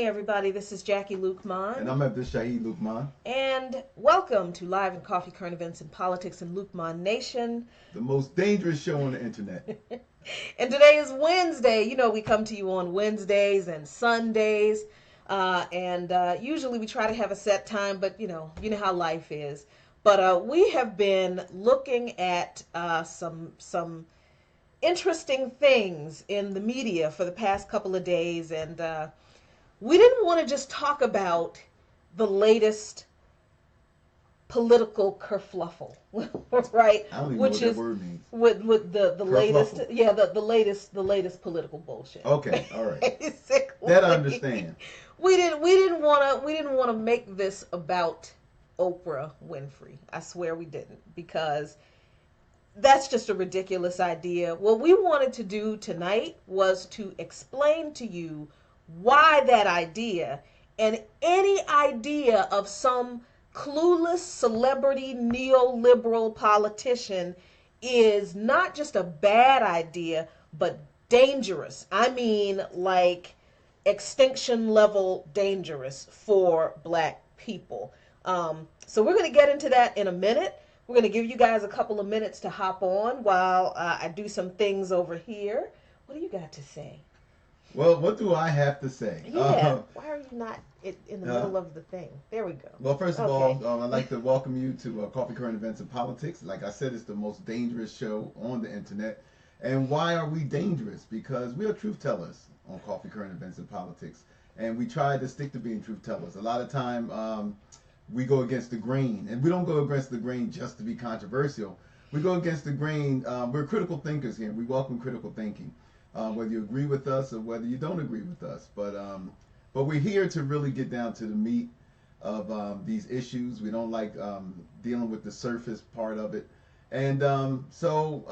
everybody. This is Jackie Luqman. And I'm at this Shaheed Luqman. And welcome to Live and Coffee Current Events and Politics in Luqman Nation. The most dangerous show on the internet. And today is Wednesday. You know, we come to you on Wednesdays and Sundays. Usually we try to have a set time, but you know how life is. But we have been looking at some interesting things in the media for the past couple of days, and we didn't want to just talk about the latest political kerfluffle, right? I don't even know what that word means. With the latest, yeah, the latest political bullshit. Okay, all right. Basically, that I understand. We didn't want to make this about Oprah Winfrey. I swear we didn't, because that's just a ridiculous idea. What we wanted to do tonight was to explain to you why that idea, and any idea of some clueless celebrity neoliberal politician, is not just a bad idea, but dangerous. I mean, like extinction level dangerous for black people. So we're going to get into that in a minute. We're going to give you guys a couple of minutes to hop on while I do some things over here. What do you got to say? Well, what do I have to say? Yeah, why are you not in the middle of the thing? There we go. Well, first of all, I'd like to welcome you to Coffee Current Events and Politics. Like I said, it's the most dangerous show on the internet. And why are we dangerous? Because we are truth tellers on Coffee Current Events and Politics. And we try to stick to being truth tellers. A lot of time we go against the grain. And we don't go against the grain just to be controversial. We go against the grain. We're critical thinkers here. We welcome critical thinking. Whether you agree with us or whether you don't agree with us. But we're here to really get down to the meat of these issues. We don't like dealing with the surface part of it. And so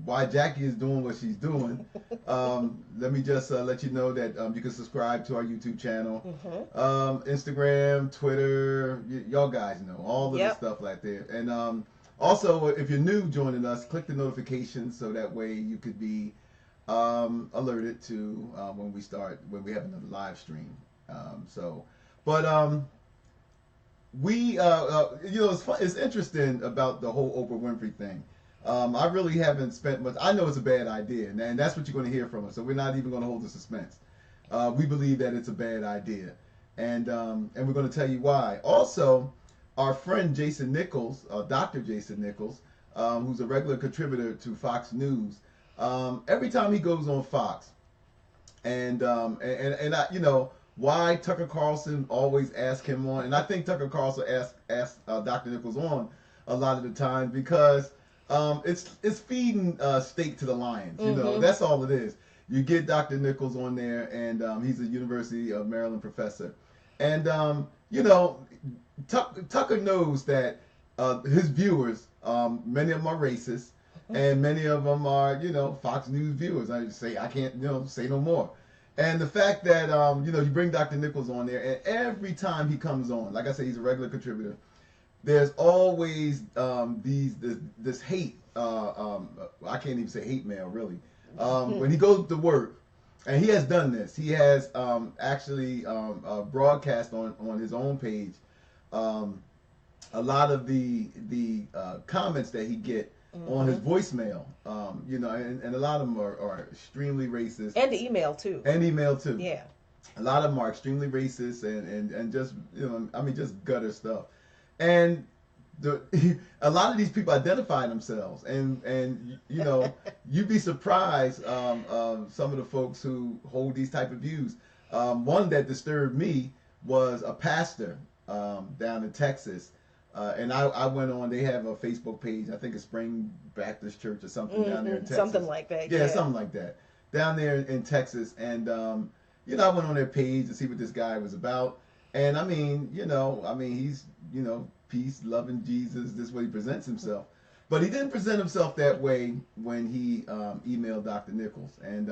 while Jackie is doing what she's doing, let me just let you know that you can subscribe to our YouTube channel, Instagram, Twitter, y'all guys know, all of the stuff like that. And also, if you're new joining us, click the notifications so that way you could be alerted to when we have another live stream. It's interesting about the whole Oprah Winfrey thing. I really haven't spent much. I know it's a bad idea, and that's what you're going to hear from us. So we're not even going to hold the suspense. We believe that it's a bad idea, and we're going to tell you why. Also, our friend Jason Nichols, Dr. Jason Nichols, who's a regular contributor to Fox News. Every time he goes on Fox, and I, why Tucker Carlson always asks him on, and I think Tucker Carlson asks Dr. Nichols on a lot of the time because it's feeding steak to the lions. That's all it is. You get Dr. Nichols on there, and he's a University of Maryland professor, and Tucker knows that his viewers, many of them are racist. And many of them are, Fox News viewers. I can't, say no more. And the fact that, you bring Dr. Nichols on there, and every time he comes on, like I said, he's a regular contributor. There's always this hate. I can't even say hate mail, really. When he goes to work, and he has done this. He has actually broadcast on his own page a lot of the comments that he get on his voicemail, and a lot of them are extremely racist. And email too. Yeah. A lot of them are extremely racist and just, just gutter stuff. And a lot of these people identify themselves, and you'd be surprised some of the folks who hold these type of views. One that disturbed me was a pastor down in Texas. And I went on, they have a Facebook page, I think it's Spring Baptist Church or something down there in Texas. Something like that. Yeah, something like that. Down there in Texas. And, I went on their page to see what this guy was about. And he's, peace, loving Jesus, this is what he presents himself. But he didn't present himself that way when he emailed Dr. Nichols. And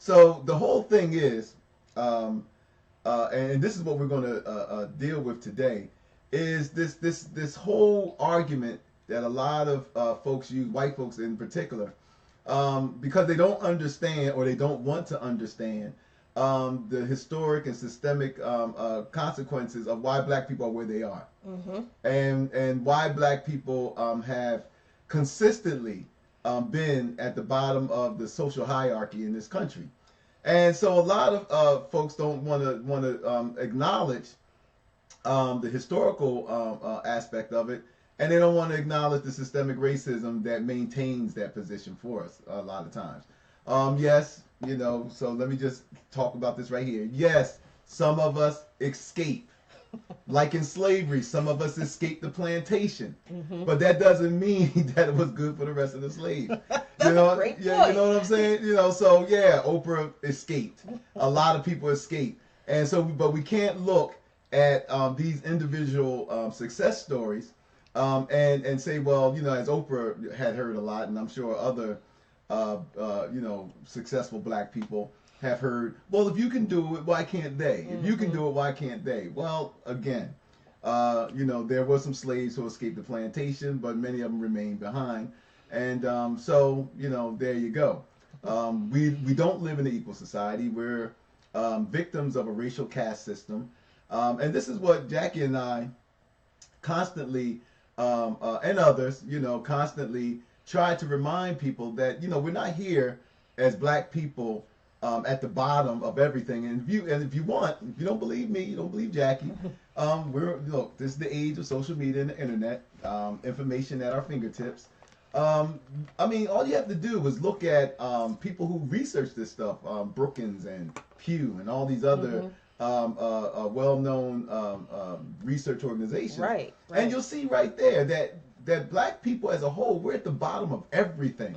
so the whole thing is, and this is what we're going to deal with today, is this whole argument that a lot of folks use, white folks in particular, because they don't understand or they don't want to understand the historic and systemic consequences of why black people are where they are, and why black people have consistently been at the bottom of the social hierarchy in this country. And so a lot of folks don't want to acknowledge the historical aspect of it, and they don't want to acknowledge the systemic racism that maintains that position for us a lot of times. Yes, so let me just talk about this right here. Yes, some of us escape. Like in slavery, some of us escaped the plantation, but that doesn't mean that it was good for the rest of the slaves. That's a great point. You know what I'm saying? So yeah, Oprah escaped. A lot of people escaped, and so, but we can't look at these individual success stories and say, well, as Oprah had heard a lot, and I'm sure other successful black people have heard, well, if you can do it, why can't they? If you can do it, why can't they? Well, again, there were some slaves who escaped the plantation, but many of them remained behind. And so, there you go. We don't live in an equal society. We're victims of a racial caste system. And this is what Jackie and I constantly, and others, constantly try to remind people that, we're not here as black people at the bottom of everything. And if you don't believe me, you don't believe Jackie, look, this is the age of social media and the internet, information at our fingertips. I mean, all you have to do is look at people who research this stuff, Brookings and Pew and all these other well-known research organizations. Right. And you'll see right there that black people as a whole, we're at the bottom of everything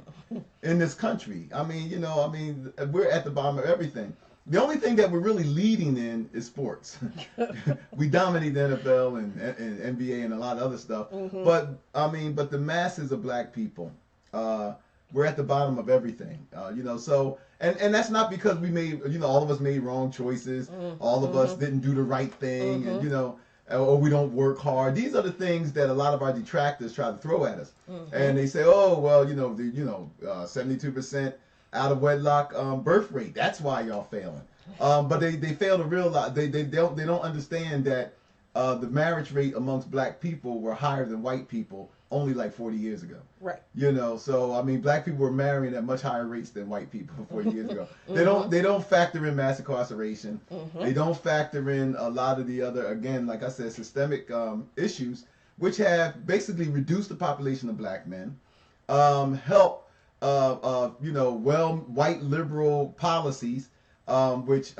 in this country. I mean, we're at the bottom of everything. The only thing that we're really leading in is sports. We dominate the NFL and NBA and a lot of other stuff. But but the masses of black people, we're at the bottom of everything. So and that's not because we made, all of us made wrong choices. All of us didn't do the right thing, and or we don't work hard. These are the things that a lot of our detractors try to throw at us. And they say, oh, well, 72% out of wedlock birth rate. That's why y'all failing. But they fail to realize, they don't understand that the marriage rate amongst black people were higher than white people only like 40 years ago. Right. So black people were marrying at much higher rates than white people 40 years ago. They don't factor in mass incarceration. They don't factor in a lot of the other, again, like I said, systemic issues, which have basically reduced the population of black men, help white liberal policies, which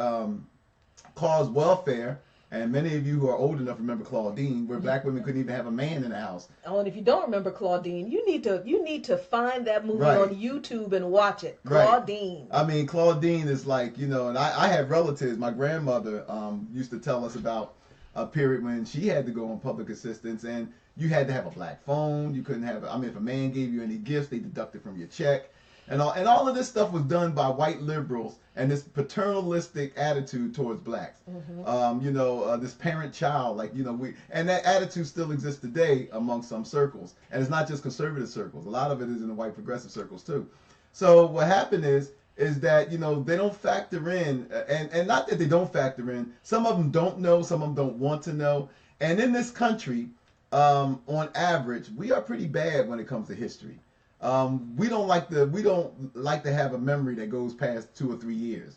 cause welfare. And many of you who are old enough remember Claudine, where black women couldn't even have a man in the house. Oh, and if you don't remember Claudine, you need to find that movie on YouTube and watch it. Claudine. Right. Claudine is like, and I have relatives. My grandmother used to tell us about a period when she had to go on public assistance, and you had to have a black phone. You couldn't have, if a man gave you any gifts, they deducted from your check. And all of this stuff was done by white liberals and this paternalistic attitude towards blacks. This parent-child, and that attitude still exists today among some circles. And it's not just conservative circles. A lot of it is in the white progressive circles too. So what happened is that, they don't factor in, and not that they don't factor in, some of them don't know, some of them don't want to know. And in this country, on average, we are pretty bad when it comes to history. We don't like to have a memory that goes past 2 or 3 years,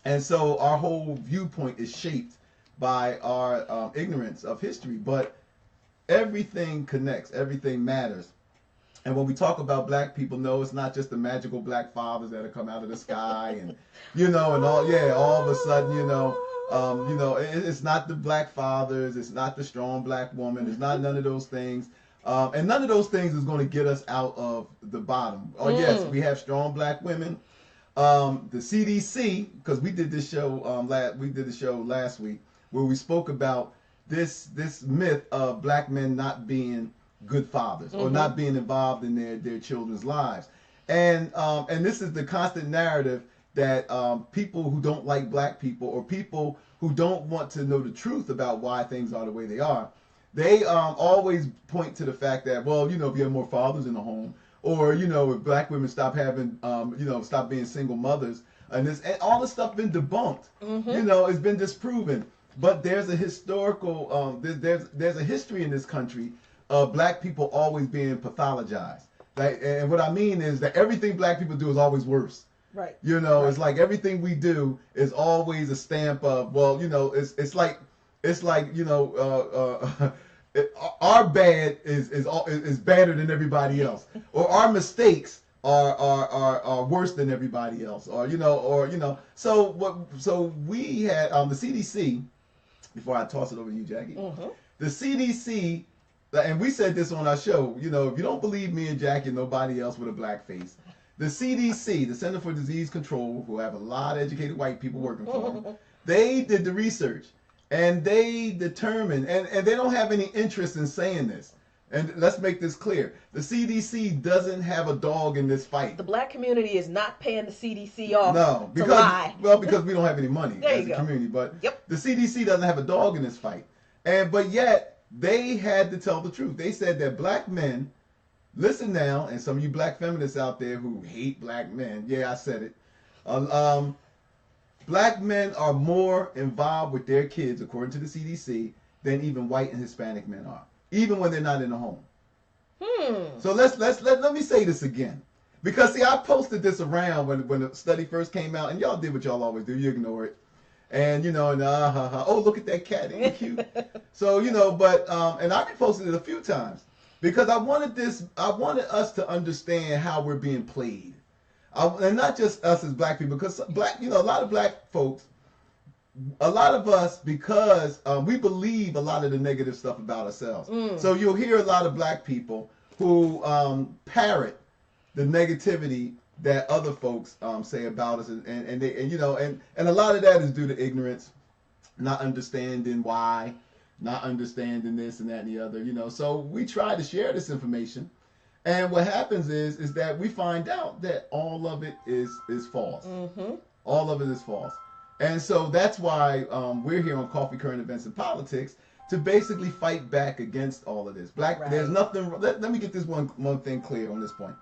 and so our whole viewpoint is shaped by our ignorance of history. But everything connects, everything matters. And when we talk about black people, no, it's not just the magical black fathers that have come out of the sky and and all of a sudden it's not the black fathers, it's not the strong black woman, it's not none of those things. And none of those things is going to get us out of the bottom. Yes, we have strong black women. The CDC, because we did this show last week where we spoke about this myth of black men not being good fathers or not being involved in their children's lives, and this is the constant narrative that people who don't like black people or people who don't want to know the truth about why things are the way they are. They always point to the fact that, well, if you have more fathers in the home, or if black women stop having, stop being single mothers, and all this stuff been debunked. Mm-hmm. It's been disproven. But there's a historical, there's a history in this country of black people always being pathologized. And what I mean is that everything black people do is always worse. Right. Right. It's like everything we do is always a stamp of, well, it's like our bad is better than everybody else, or our mistakes are worse than everybody else, So we had the CDC. Before I toss it over to you, Jackie, Mm-hmm. the CDC, and we said this on our show. If you don't believe me and Jackie and nobody else with a black face, the CDC, the Center for Disease Control, who have a lot of educated white people working for them, they did the research. And they determined, and they don't have any interest in saying this. And let's make this clear. The CDC doesn't have a dog in this fight. The black community is not paying the CDC off No, to lie. because we don't have any money There as you a go. community. But Yep. the CDC doesn't have a dog in this fight. But yet, they had to tell the truth. They said that black men, listen now, and some of you black feminists out there who hate black men, yeah, I said it. Black men are more involved with their kids, according to the CDC, than even white and Hispanic men are, even when they're not in the home. So let me say this again, because see, I posted this around when the study first came out, and y'all did what y'all always do, you ignore it, and oh, look at that cat, ain't it cute? So but and I reposted it a few times because I wanted us to understand how we're being played. And not just us as black people, because a lot of black folks, a lot of us, because we believe a lot of the negative stuff about ourselves. So you'll hear a lot of black people who parrot the negativity that other folks say about us, and a lot of that is due to ignorance, not understanding why, not understanding this and that and the other. So we try to share this information. And what happens is that we find out that all of it is false. Mm-hmm. All of it is false. And so that's why we're here on Coffee, Current Events, and Politics to basically fight back against all of this. There's nothing. Let me get this one thing clear on this point.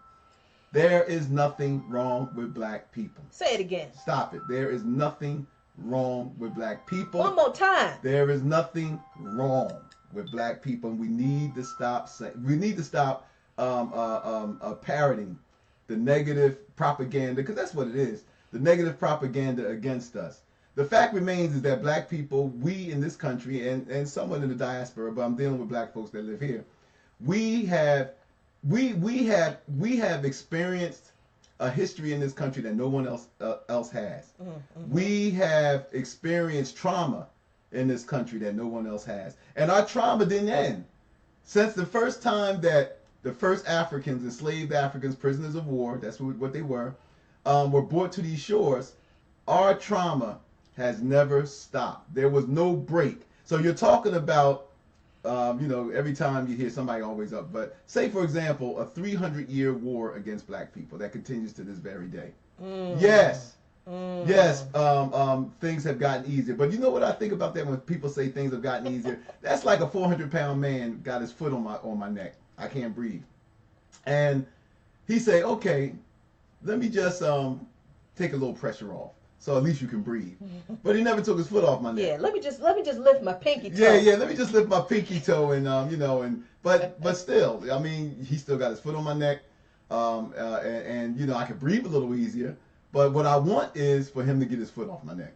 There is nothing wrong with black people. Say it again. Stop it. There is nothing wrong with black people. One more time. There is nothing wrong with black people, and we need to stop parroting the negative propaganda, because that's what it is, the negative propaganda against us. The fact remains is that black people, we in this country, and someone in the diaspora, but I'm dealing with black folks that live here, we have experienced a history in this country that no one else has. Mm-hmm. We have experienced trauma in this country that no one else has, and our trauma didn't end since the first time that the first Africans, enslaved Africans, prisoners of war, that's what they were brought to these shores. Our trauma has never stopped. There was no break. So you're talking about, every time you hear somebody always up, but say, for example, a 300-year war against black people that continues to this very day. Yes. Yes, things have gotten easier. But you know what I think about that when people say things have gotten easier? That's like a 400-pound man got his foot on my neck. I can't breathe. And he say, okay, let me just take a little pressure off, so at least you can breathe. But he never took his foot off my neck. Yeah, let me just lift my pinky toe. Yeah, let me just lift my pinky toe, and but still, I mean, he still got his foot on my neck, and I can breathe a little easier. But what I want is for him to get his foot off my neck.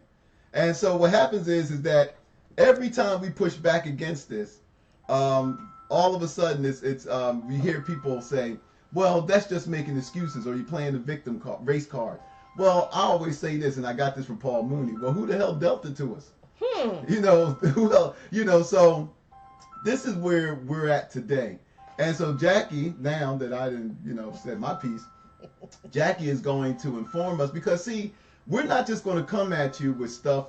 And so what happens is that every time we push back against this, all of a sudden it's we hear people say, well, that's just making excuses, or you're playing the victim race card. Well, I always say this, and I got this from Paul Mooney. Well, who the hell dealt it to us? Who else? So this is where we're at today. And so Jackie, now that I didn't, said my piece, Jackie is going to inform us, because see, we're not just going to come at you with stuff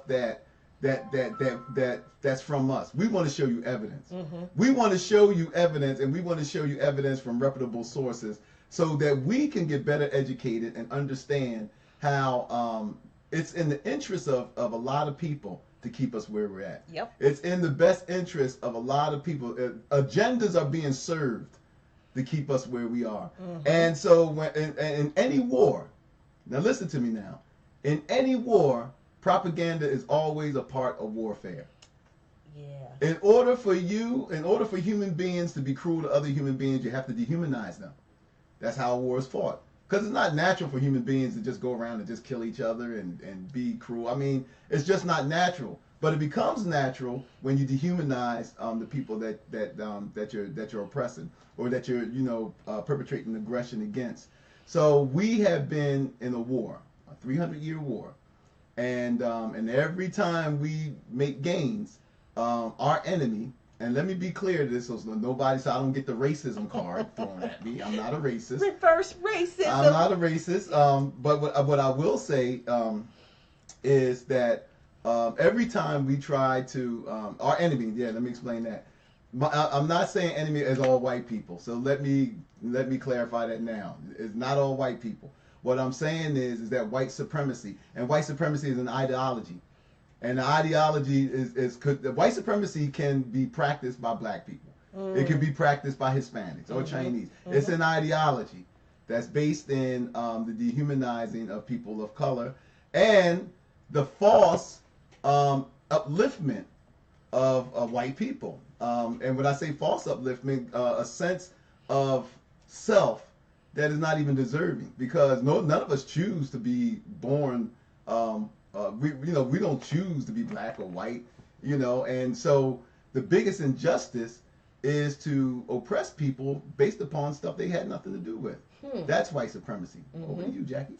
that's from us. We want to show you evidence. Mm-hmm. We want to show you evidence, and we want to show you evidence from reputable sources, so that we can get better educated and understand how it's in the interest of a lot of people to keep us where we're at. Yep. It's in the best interest of a lot of people. Agendas are being served to keep us where we are. Mm-hmm. And so when in any war, now listen to me now, in any war, propaganda is always a part of warfare. Yeah. In order for human beings to be cruel to other human beings, you have to dehumanize them. That's how a war is fought. Because it's not natural for human beings to just go around and just kill each other and be cruel. I mean, it's just not natural. But it becomes natural when you dehumanize the people that you're oppressing or that you're perpetrating aggression against. So we have been in a war, a 300-year war, and every time we make gains, our enemy. And let me be clear to this, so I don't get the racism card thrown at me. I'm not a racist. Reverse racism. I'm not a racist. But what I will say is that every time we try to our enemy, let me explain that. I'm not saying enemy is all white people. So let me clarify that now. It's not all white people. What I'm saying is that white supremacy, and white supremacy is an ideology. And the ideology is white supremacy can be practiced by black people. It can be practiced by Hispanics or Chinese. It's an ideology that's based in the dehumanizing of people of color and the false upliftment of white people. And when I say false upliftment, a sense of self that is not even deserving, because none of us choose to be born. We don't choose to be black or white, and so the biggest injustice is to oppress people based upon stuff they had nothing to do with. That's white supremacy. Over to you, Jackie.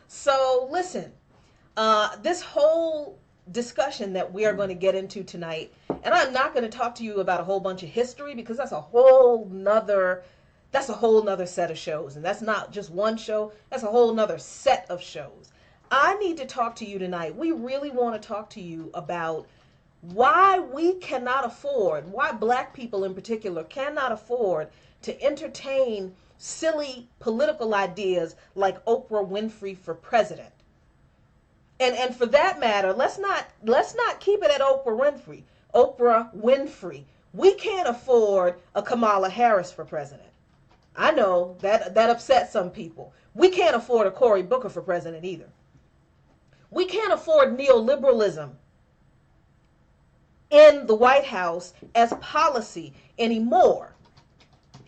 So listen, this whole discussion that we are going to get into tonight, and I'm not going to talk to you about a whole bunch of history, because that's a whole nother set of shows, and that's not just one show, that's a whole nother set of shows. I need to talk to you tonight. We really want to talk to you about why we cannot afford, why black people in particular cannot afford to entertain silly political ideas like Oprah Winfrey for president. And for that matter, let's not keep it at Oprah Winfrey. We can't afford a Kamala Harris for president. I know that upsets some people. We can't afford a Cory Booker for president either. We can't afford neoliberalism in the White House as policy anymore.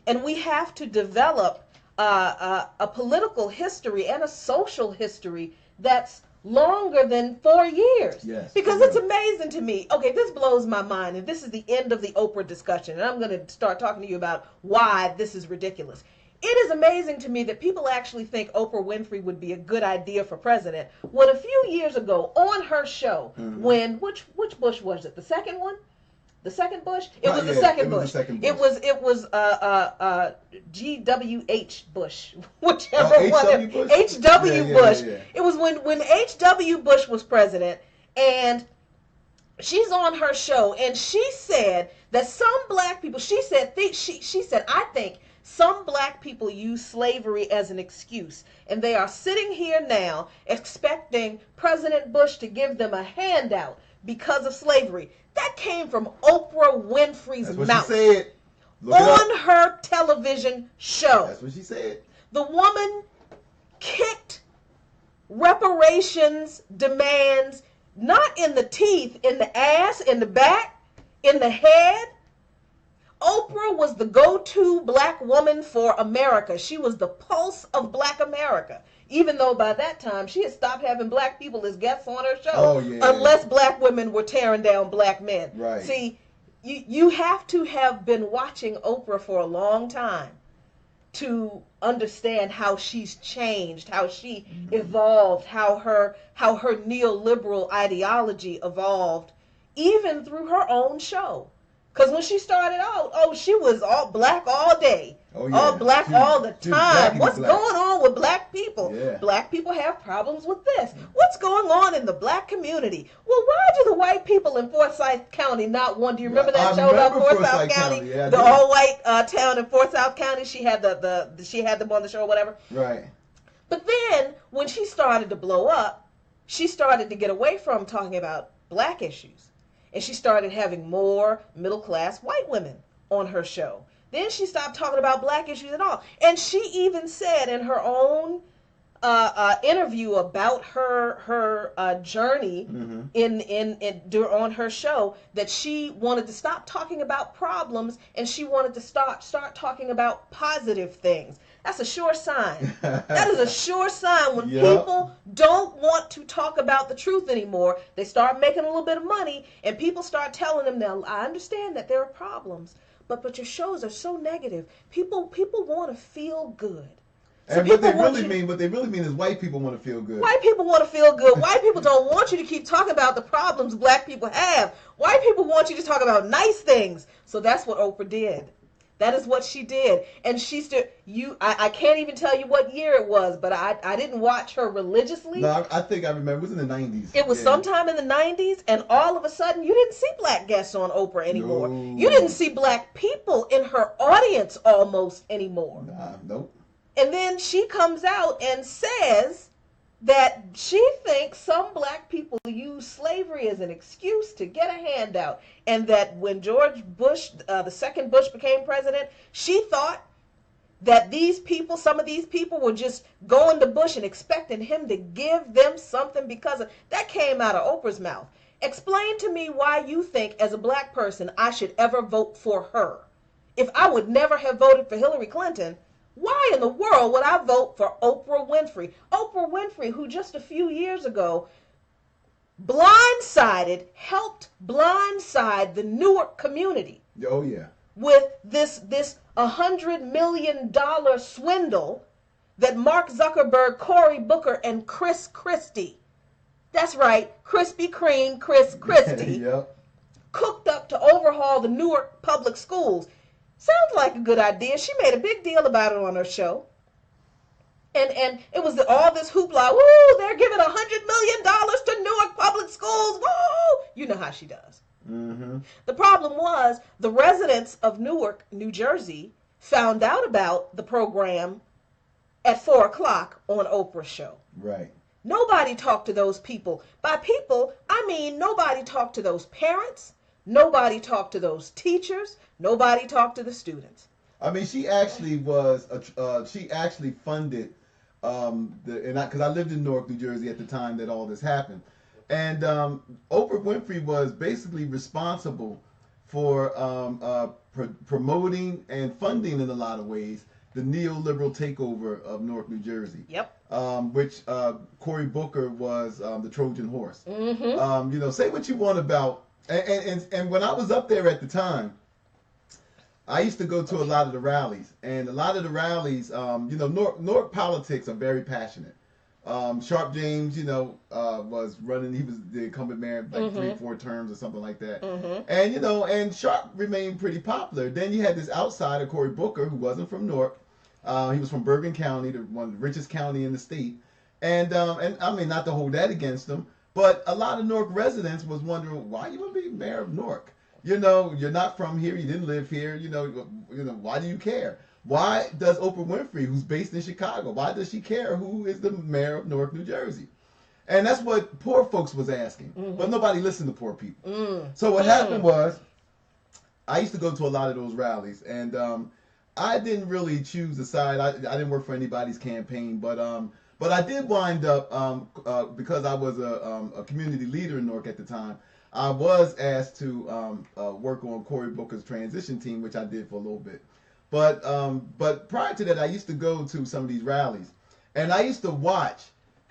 And we have to develop a political history and a social history that's longer than 4 years. Yes. Because it's amazing to me. Okay, this blows my mind, and this is the end of the Oprah discussion, and I'm going to start talking to you about why this is ridiculous. It is amazing to me that people actually think Oprah Winfrey would be a good idea for president, when a few years ago on her show, when which Bush was it? The second one? The second Bush? It was the second Bush. It was G.W.H. Bush, whichever one. H.W. Bush. Yeah. It was when H.W. Bush was president, and she's on her show, and she said that some black people. She said I think some black people use slavery as an excuse, and they are sitting here now expecting President Bush to give them a handout because of slavery. That came from Oprah Winfrey's mouth. She said. On her television show. That's what she said. The woman kicked reparations demands not in the teeth, in the ass, in the back, in the head. Oprah was the go-to black woman for America. She was the pulse of black America. Even though by that time she had stopped having black people as guests on her show, unless black women were tearing down black men. Right. See, you have to have been watching Oprah for a long time to understand how she's changed, how she evolved, how her neoliberal ideology evolved, even through her own show. Because when she started out, she was all black all day. Oh, yeah. All black all the time. What's going on with black people? Yeah. Black people have problems with this. What's going on in the black community? Well, why do the white people in Forsyth County not want? Do you remember that show about Forsyth County? Yeah, the all-white town in Forsyth County. She had she had them on the show or whatever. Right. But then when she started to blow up, she started to get away from talking about black issues. And she started having more middle-class white women on her show. Then she stopped talking about black issues at all. And she even said in her own interview about her journey on her show that she wanted to stop talking about problems and she wanted to start talking about positive things. That's a sure sign. That is a sure sign when people don't want to talk about the truth anymore. They start making a little bit of money and people start telling them, now I understand that there are problems, but your shows are so negative. People want to feel good. So and what they really mean is white people want to feel good. White people want to feel good. White people don't want you to keep talking about the problems black people have. White people want you to talk about nice things. So that's what Oprah did. That is what she did. And she still, I can't even tell you what year it was, but I didn't watch her religiously. No, I think I remember. It was in the 90s. It was sometime in the 90s, and all of a sudden, you didn't see black guests on Oprah anymore. No. You didn't see black people in her audience almost anymore. Nope. And then she comes out and says that she thinks some black people use slavery as an excuse to get a handout. And that when George Bush, the second Bush, became president, she thought that some of these people were just going to Bush and expecting him to give them something because of that. Came out of Oprah's mouth. Explain to me why you think as a black person I should ever vote for her. If I would never have voted for Hillary Clinton, why in the world would I vote for Oprah Winfrey? Oprah Winfrey, who just a few years ago helped blindside the Newark community. Oh, yeah. With this $100 million swindle that Mark Zuckerberg, Cory Booker, and Chris Christie, that's right, Krispy Kreme Chris Christie, yep, cooked up to overhaul the Newark public schools. Sounds like a good idea. She made a big deal about it on her show. And it was all this hoopla. Woo, they're giving $100 million to Newark public schools. Woo! You know how she does. Mm-hmm. The problem was the residents of Newark, New Jersey, found out about the program at 4 o'clock on Oprah's show. Right. Nobody talked to those people. By people, I mean nobody talked to those parents. Nobody talked to those teachers. Nobody talked to the students. I mean, she actually was. She actually funded because I lived in Newark, New Jersey at the time that all this happened, and Oprah Winfrey was basically responsible for promoting and funding in a lot of ways the neoliberal takeover of Newark, New Jersey. Yep. Which Cory Booker was the Trojan horse. Mm-hmm. Say what you want about. And when I was up there at the time, I used to go to a lot of the rallies, and a lot of the rallies, Newark politics are very passionate. Sharp James, was running. He was the incumbent mayor like 3 or 4 terms or something like that. Mm-hmm. And and Sharp remained pretty popular. Then you had this outsider, Cory Booker, who wasn't from Newark. He was from Bergen County, one of the richest county in the state. And I mean, not to hold that against him, but a lot of Newark residents was wondering, why you want to be mayor of Newark? You're not from here. You didn't live here. Why do you care? Why does Oprah Winfrey, who's based in Chicago, why does she care who is the mayor of Newark, New Jersey? And that's what poor folks was asking. Mm-hmm. But nobody listened to poor people. So what happened was, I used to go to a lot of those rallies, and I didn't really choose a side. I didn't work for anybody's campaign, but I did wind up, because I was a community leader in Newark at the time, I was asked to work on Cory Booker's transition team, which I did for a little bit. But prior to that, I used to go to some of these rallies, and I used to watch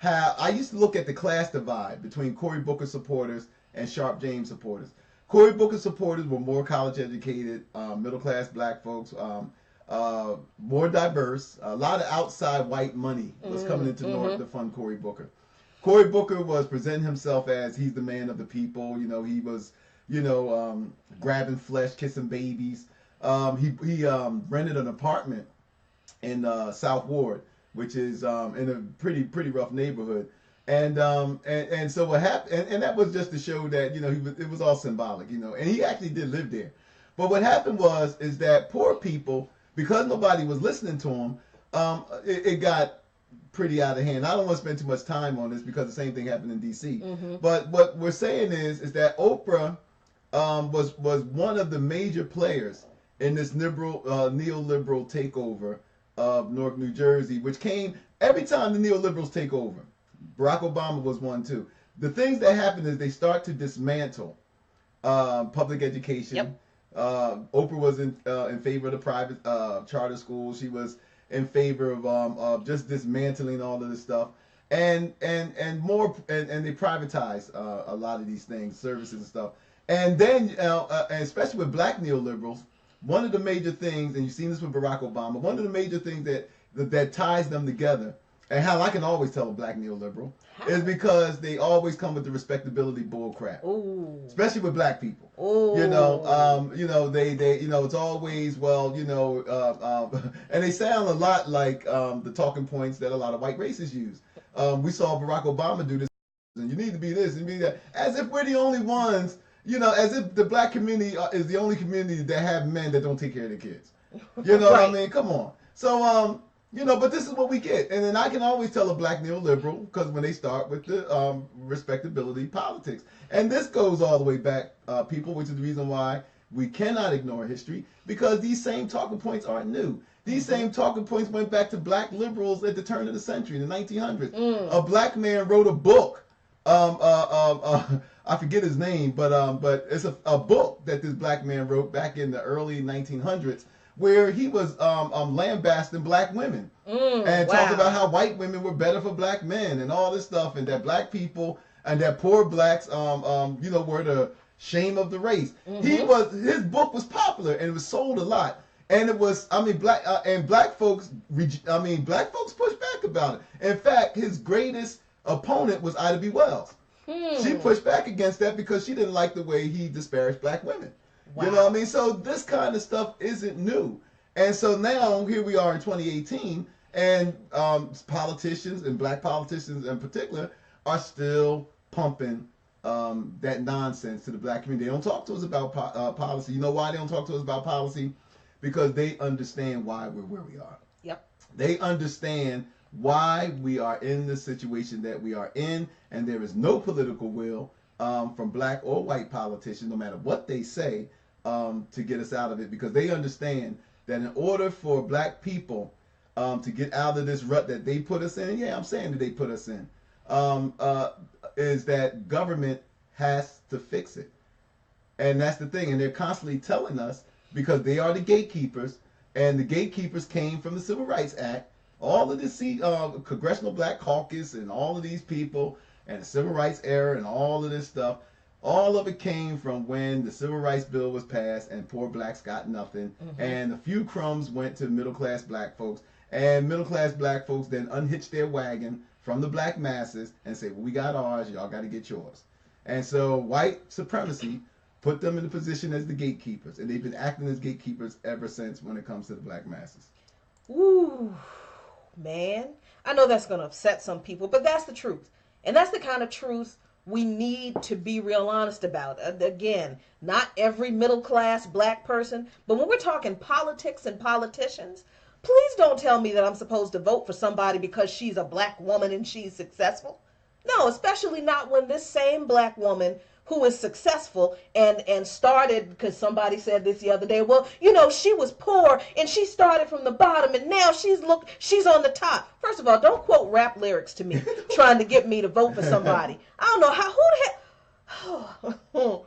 I used to look at the class divide between Cory Booker supporters and Sharp James supporters. Cory Booker supporters were more college educated, middle class black folks, more diverse. A lot of outside white money was coming into Newark to fund Cory Booker. Cory Booker was presenting himself as he's the man of the people. He was, grabbing flesh, kissing babies. He rented an apartment in South Ward, which is in a pretty rough neighborhood. And so what happened, and that was just to show that it was all symbolic, and he actually did live there. But what happened is that poor people, because nobody was listening to him, it got pretty out of hand. I don't want to spend too much time on this because the same thing happened in D.C. But what we're saying is that Oprah was one of the major players in this neoliberal takeover of Newark, New Jersey, which came every time the neoliberals take over. Barack Obama was one too. The things that happen is they start to dismantle public education. Yep. Oprah was in favor of the private charter schools. She was in favor of just dismantling all of this stuff, and more, and they privatized a lot of these things, services and stuff. And then, and especially with black neoliberals, one of the major things, and you've seen this with Barack Obama, one of the major things that ties them together, and how I can always tell a black neoliberal, is because they always come with the respectability bull crap. Ooh. Especially with black people. Ooh. They it's always, and they sound a lot like the talking points that a lot of white racists use. We saw Barack Obama do this, and you need to be this and be that, as if we're the only ones, as if the black community is the only community that have men that don't take care of their kids. You know Right. what I mean? Come on. So, but this is what we get. And then I can always tell a black neoliberal, because when they start with the respectability politics. And this goes all the way back, people, which is the reason why we cannot ignore history, because these same talking points aren't new. These same talking points went back to black liberals at the turn of the century, in the 1900s. A black man wrote a book. I forget his name, but it's a book that this black man wrote back in the early 1900s, where he was lambasting black women and talking about how white women were better for black men and all this stuff, and that black people and that poor blacks were the shame of the race. His book was popular and it was sold a lot. And it was, black folks pushed back about it. In fact, his greatest opponent was Ida B. Wells. She pushed back against that because she didn't like the way he disparaged black women. Wow. You know what I mean? So this kind of stuff isn't new. And so now here we are in 2018, and politicians, and black politicians in particular, are still pumping that nonsense to the black community. They don't talk to us about policy. You know why they don't talk to us about policy? Because they understand why we're where we are. Yep. They understand why we are in the situation that we are in, and there is no political will from black or white politicians, no matter what they say, to get us out of it, because they understand that in order for black people to get out of this rut that they put us in, I'm saying that they put us in, is that government has to fix it. And that's the thing. And they're constantly telling us, because they are the gatekeepers, and the gatekeepers came from the Civil Rights Act. All of this Congressional Black Caucus and all of these people and the Civil Rights era and all of this stuff, all of it came from when the Civil Rights Bill was passed and poor blacks got nothing. And a few crumbs went to middle-class black folks. And middle-class black folks then unhitched their wagon from the black masses and say, well, we got ours, y'all got to get yours. And so white supremacy put them in the position as the gatekeepers. And they've been acting as gatekeepers ever since when it comes to the black masses. Ooh. Man, I know that's going to upset some people, but that's the truth. And that's the kind of truth we need to be real honest about. Again, not every middle-class black person, but when we're talking politics and politicians, please don't tell me that I'm supposed to vote for somebody because she's a black woman and she's successful. No, especially not when this same black woman who is successful and started, because somebody said this the other day, well, she was poor and she started from the bottom and now she's on the top. First of all, don't quote rap lyrics to me trying to get me to vote for somebody. I don't know who the heck.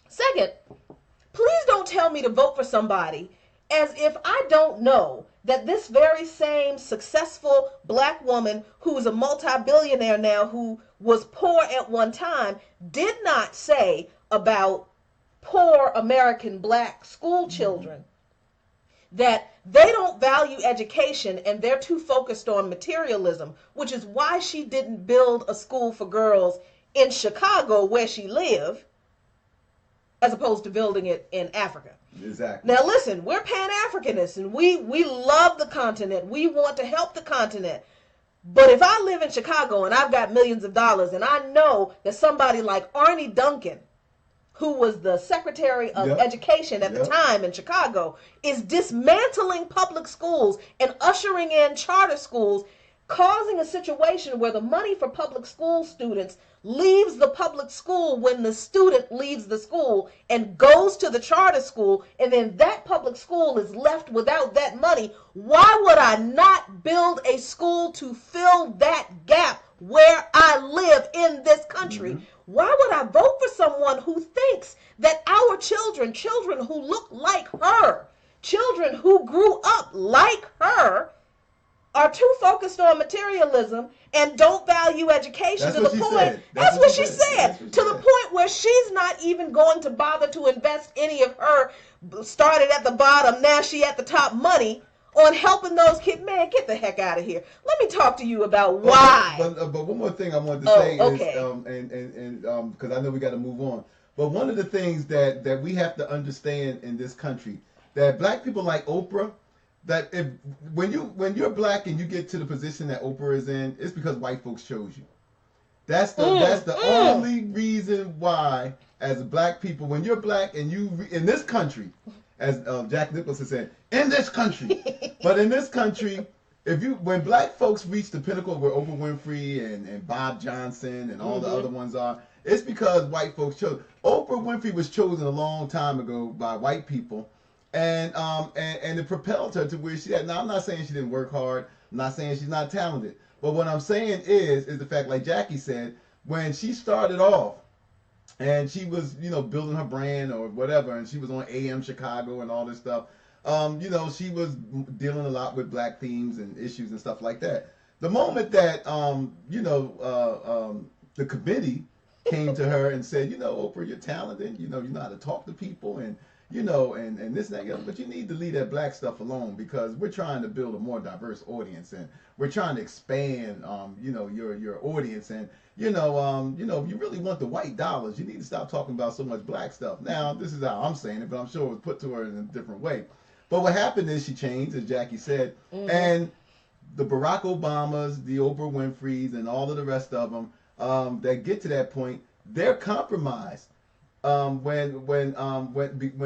Second, please don't tell me to vote for somebody as if I don't know that this very same successful black woman who is a multi-billionaire now, who was poor at one time, did not say about poor American black school children that they don't value education and they're too focused on materialism, which is why she didn't build a school for girls in Chicago where she lived, as opposed to building it in Africa. Exactly. Now listen, we're Pan-Africanists and we love the continent. We want to help the continent. But if I live in Chicago and I've got millions of dollars and I know that somebody like Arnie Duncan, who was the Secretary of Education at the time in Chicago, is dismantling public schools and ushering in charter schools, causing a situation where the money for public school students leaves the public school when the student leaves the school and goes to the charter school, and then that public school is left without that money. Why would I not build a school to fill that gap where I live in this country? Mm-hmm. Why would I vote for someone who thinks that our children who look like her, children who grew up like her, are too focused on materialism and don't value education to the point. That's what she said. To the point where she's not even going to bother to invest any of her started at the bottom, now she at the top money on helping those kids. Man, get the heck out of here. Let me talk to you about why. But one more thing I wanted to say is, because I know we got to move on. But one of the things that we have to understand in this country, that black people like Oprah, that when you're black and you get to the position that Oprah is in, it's because white folks chose you. That's the only reason why, as black people, when you're black and you in this country, as Jack Nicholson said, in this country, but in this country, when black folks reach the pinnacle where Oprah Winfrey and Bob Johnson and all the other ones are, it's because white folks chose. Oprah Winfrey was chosen a long time ago by white people. And it propelled her to where she had. Now, I'm not saying she didn't work hard. I'm not saying she's not talented. But what I'm saying is the fact, like Jackie said, when she started off and she was, building her brand or whatever, and she was on AM Chicago and all this stuff, she was dealing a lot with black themes and issues and stuff like that. The moment that, the committee came to her and said, Oprah, you're talented, you know how to talk to people and this and that, but you need to leave that black stuff alone because we're trying to build a more diverse audience and we're trying to expand, your audience and, if you really want the white dollars, you need to stop talking about so much black stuff. Now, this is how I'm saying it, but I'm sure it was put to her in a different way. But what happened is she changed, as Jackie said, and the Barack Obamas, the Oprah Winfreys, and all of the rest of them that get to that point, they're compromised. When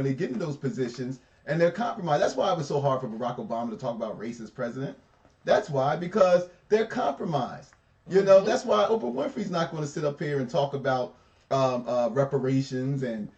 they get in those positions and they're compromised. That's why it was so hard for Barack Obama to talk about racist president. That's why, because they're compromised. That's why Oprah Winfrey's not going to sit up here and talk about reparations and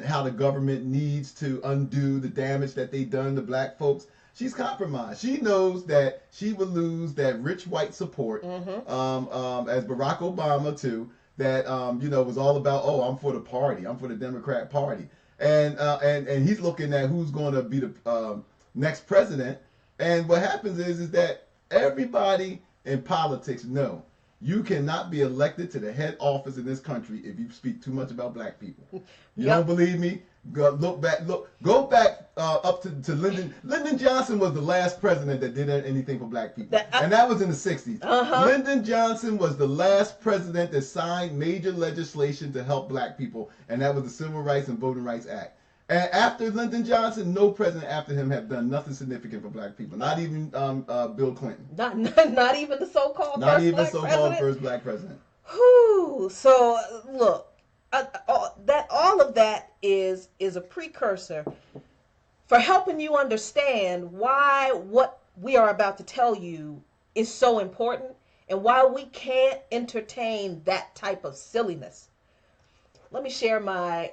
how the government needs to undo the damage that they've done to black folks. She's compromised. She knows that she will lose that rich white support, as Barack Obama too. That was all about, I'm for the party, I'm for the Democrat Party, and he's looking at who's going to be the next president. And what happens is that everybody in politics know you cannot be elected to the head office in this country if you speak too much about black people. You don't believe me? Go back up to Lyndon. Lyndon Johnson was the last president that did anything for black people, and that was in the 60s. Lyndon Johnson was the last president that signed major legislation to help black people, and that was the Civil Rights and Voting Rights Act. And after Lyndon Johnson, no president after him have done nothing significant for black people. Not even Bill Clinton. Not even the so-called first black president. Whew. So look. All of that is a precursor for helping you understand why what we are about to tell you is so important and why we can't entertain that type of silliness. Let me share my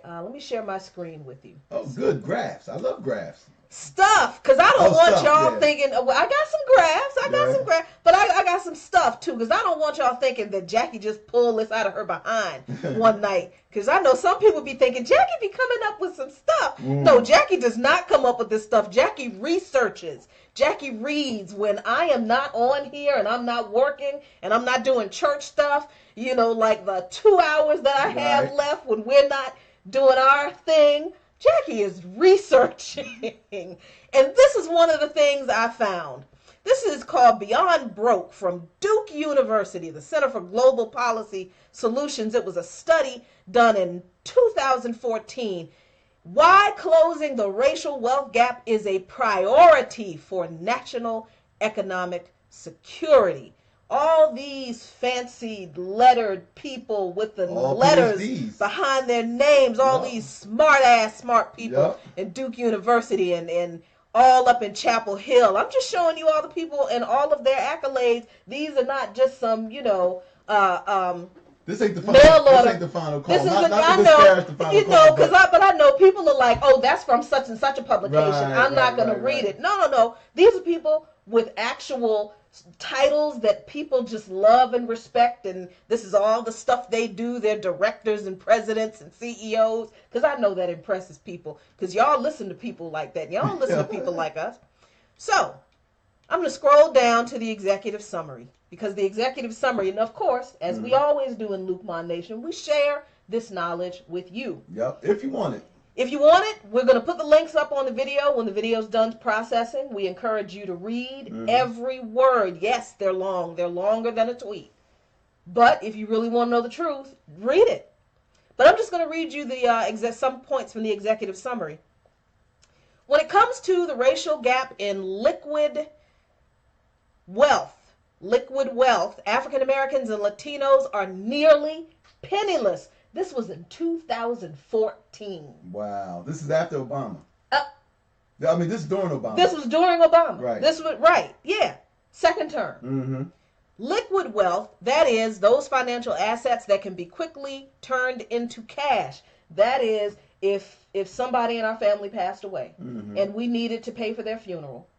screen with you. Oh, good graphs! I love graphs. Stuff, because I don't want y'all thinking, I got some graphs, but I got some stuff too, because I don't want y'all thinking that Jackie just pulled this out of her behind one night, because I know some people be thinking, Jackie be coming up with some stuff. No, Jackie does not come up with this stuff. Jackie researches. Jackie reads when I am not on here and I'm not working and I'm not doing church stuff, like the 2 hours that I have left when we're not doing our thing. Jackie is researching, and this is one of the things I found. This is called Beyond Broke from Duke University, the Center for Global Policy Solutions. It was a study done in 2014. Why closing the racial wealth gap is a priority for national economic security. All these fancy lettered people with the letters PhDs behind their names, all these smart people in Duke University and all up in Chapel Hill. I'm just showing you all the people and all of their accolades. These are not just some, This ain't the mail final. order. This ain't the final call. This is Not I to know, disparage the final call. but I know people are like, oh, that's from such and such a publication. I'm not going to read it. No. These are people with actual titles that people just love and respect, and this is all the stuff they do. They're directors and presidents and CEOs, because I know that impresses people, because y'all listen to people like that. Y'all don't listen to people like us. So I'm going to scroll down to the executive summary, because the executive summary, and of course, as we always do in Luqman Nation, we share this knowledge with you. Yep, if you want it. If you want it, we're going to put the links up on the video when the video's done processing. We encourage you to read every word. Yes, they're long. They're longer than a tweet. But if you really want to know the truth, read it. But I'm just going to read you the some points from the executive summary. When it comes to the racial gap in liquid wealth, African Americans and Latinos are nearly penniless. This was in 2014. Wow. This is after Obama. This is during Obama. This was during Obama. Right. This was, right. Yeah. Second term. Mm-hmm. Liquid wealth, that is, those financial assets that can be quickly turned into cash. That is, if somebody in our family passed away and we needed to pay for their funeral,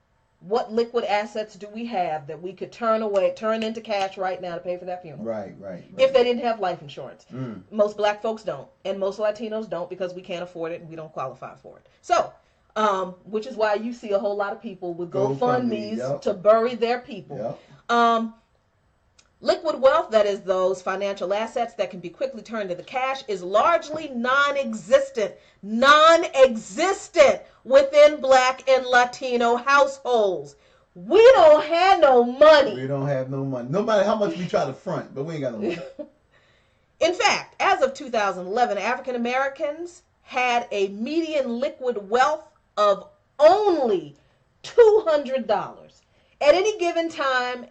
what liquid assets do we have that we could turn into cash right now to pay for that funeral? Right. If they didn't have life insurance. Most black folks don't, and most Latinos don't, because we can't afford it and we don't qualify for it. So, which is why you see a whole lot of people with GoFundMes to bury their people. Yep. Liquid wealth, that is those financial assets that can be quickly turned into cash, is largely non-existent within black and Latino households. We don't have no money. We don't have no money. No matter how much we try to front, but we ain't got no money. In fact, as of 2011, African Americans had a median liquid wealth of only $200 at any given time.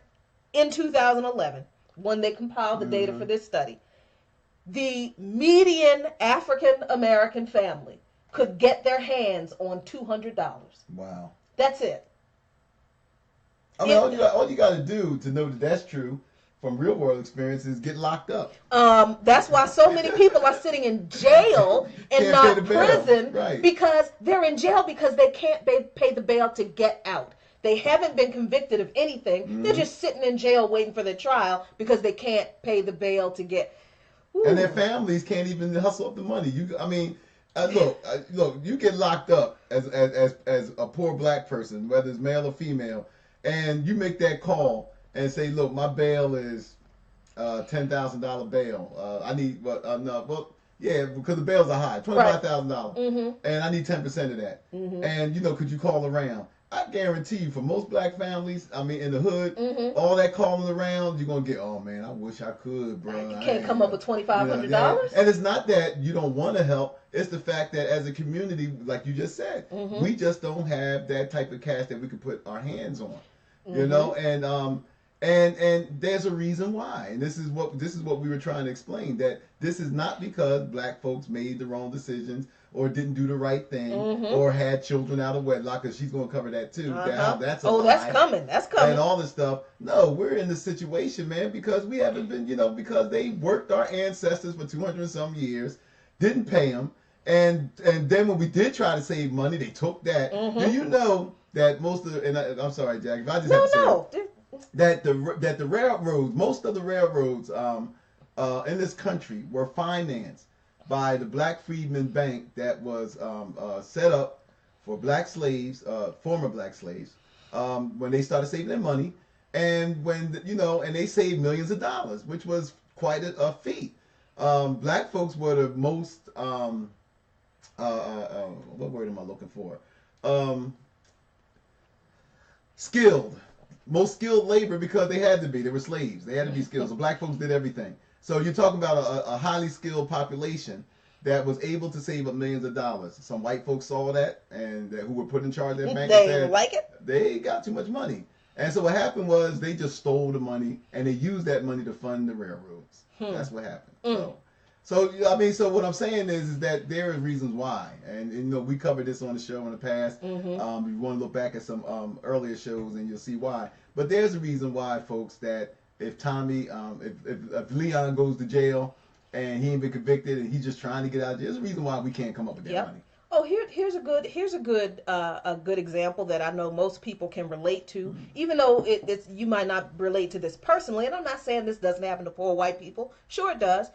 In 2011, when they compiled the data for this study, the median African American family could get their hands on $200. Wow. That's it. I mean, all you got to do to know that that's true from real world experience is get locked up. That's why so many people are sitting in jail and not prison, right. Because they're in jail because they can't pay the bail to get out. They haven't been convicted of anything. They're just sitting in jail waiting for their trial because they can't pay the bail to get. Ooh. And their families can't even hustle up the money. Look, you get locked up as a poor black person, whether it's male or female, and you make that call and say, look, my bail is $10,000 bail. I need because the bails are high, $25,000, and I need 10% of that. And could you call around? I guarantee you, for most black families, in the hood, all that calling around, you're gonna get, oh man, I wish I could, bro. You can't come up with $2,500. And it's not that you don't want to help; it's the fact that as a community, like you just said, we just don't have that type of cash that we could put our hands on, and there's a reason why, and this is what we were trying to explain, that this is not because black folks made the wrong decisions or didn't do the right thing or had children out of wedlock, because she's going to cover that too. That's coming. And all this stuff. No, we're in this situation, man, because we haven't been, because they worked our ancestors for 200 and some years, didn't pay them, and then when we did try to save money, they took that. Do you know that most of the, and I'm sorry, Jack, if I just have to say that the railroads, most of the railroads in this country were financed by the Black Freedmen Bank that was set up for black slaves, former black slaves, when they started saving their money, and when and they saved millions of dollars, which was quite a feat. Black folks were the most what word am I looking for? Most skilled labor, because they had to be. They were slaves. They had to be skilled. So black folks did everything. So you're talking about a highly skilled population that was able to save up millions of dollars. Some white folks saw that, and who were put in charge of their bank, they didn't like it. They got too much money. And so what happened was they just stole the money, and they used that money to fund the railroads. That's what happened. So, So I mean, so what I'm saying is that there are reasons why, and you know we covered this on the show in the past. Mm-hmm. You want to look back at some earlier shows, and you'll see why. But there's a reason why, folks, that if Tommy, if Leon goes to jail and he ain't been convicted and he's just trying to get out of jail, there's a reason why we can't come up with that Yep. money. Oh, here's a good example that I know most people can relate to, Mm-hmm. even though it's you might not relate to this personally. And I'm not saying this doesn't happen to poor white people. Sure, it does.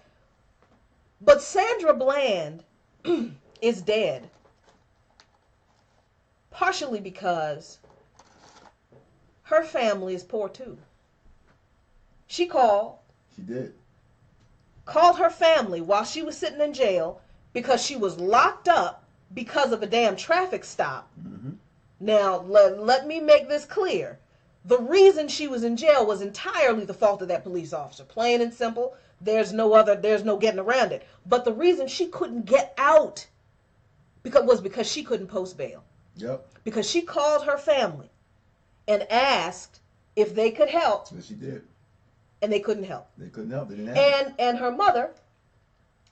But Sandra Bland is dead, partially because her family is poor too. She She did. called her family while she was sitting in jail because she was locked up because of a damn traffic stop. Mm-hmm. Now, let me make this clear. The reason she was in jail was entirely the fault of that police officer. Plain and simple. There's no getting around it. But the reason she couldn't get out because she couldn't post bail. Yep. Because she called her family and asked if they could help. So she did. And they couldn't help. They couldn't help. They didn't have it. And her mother,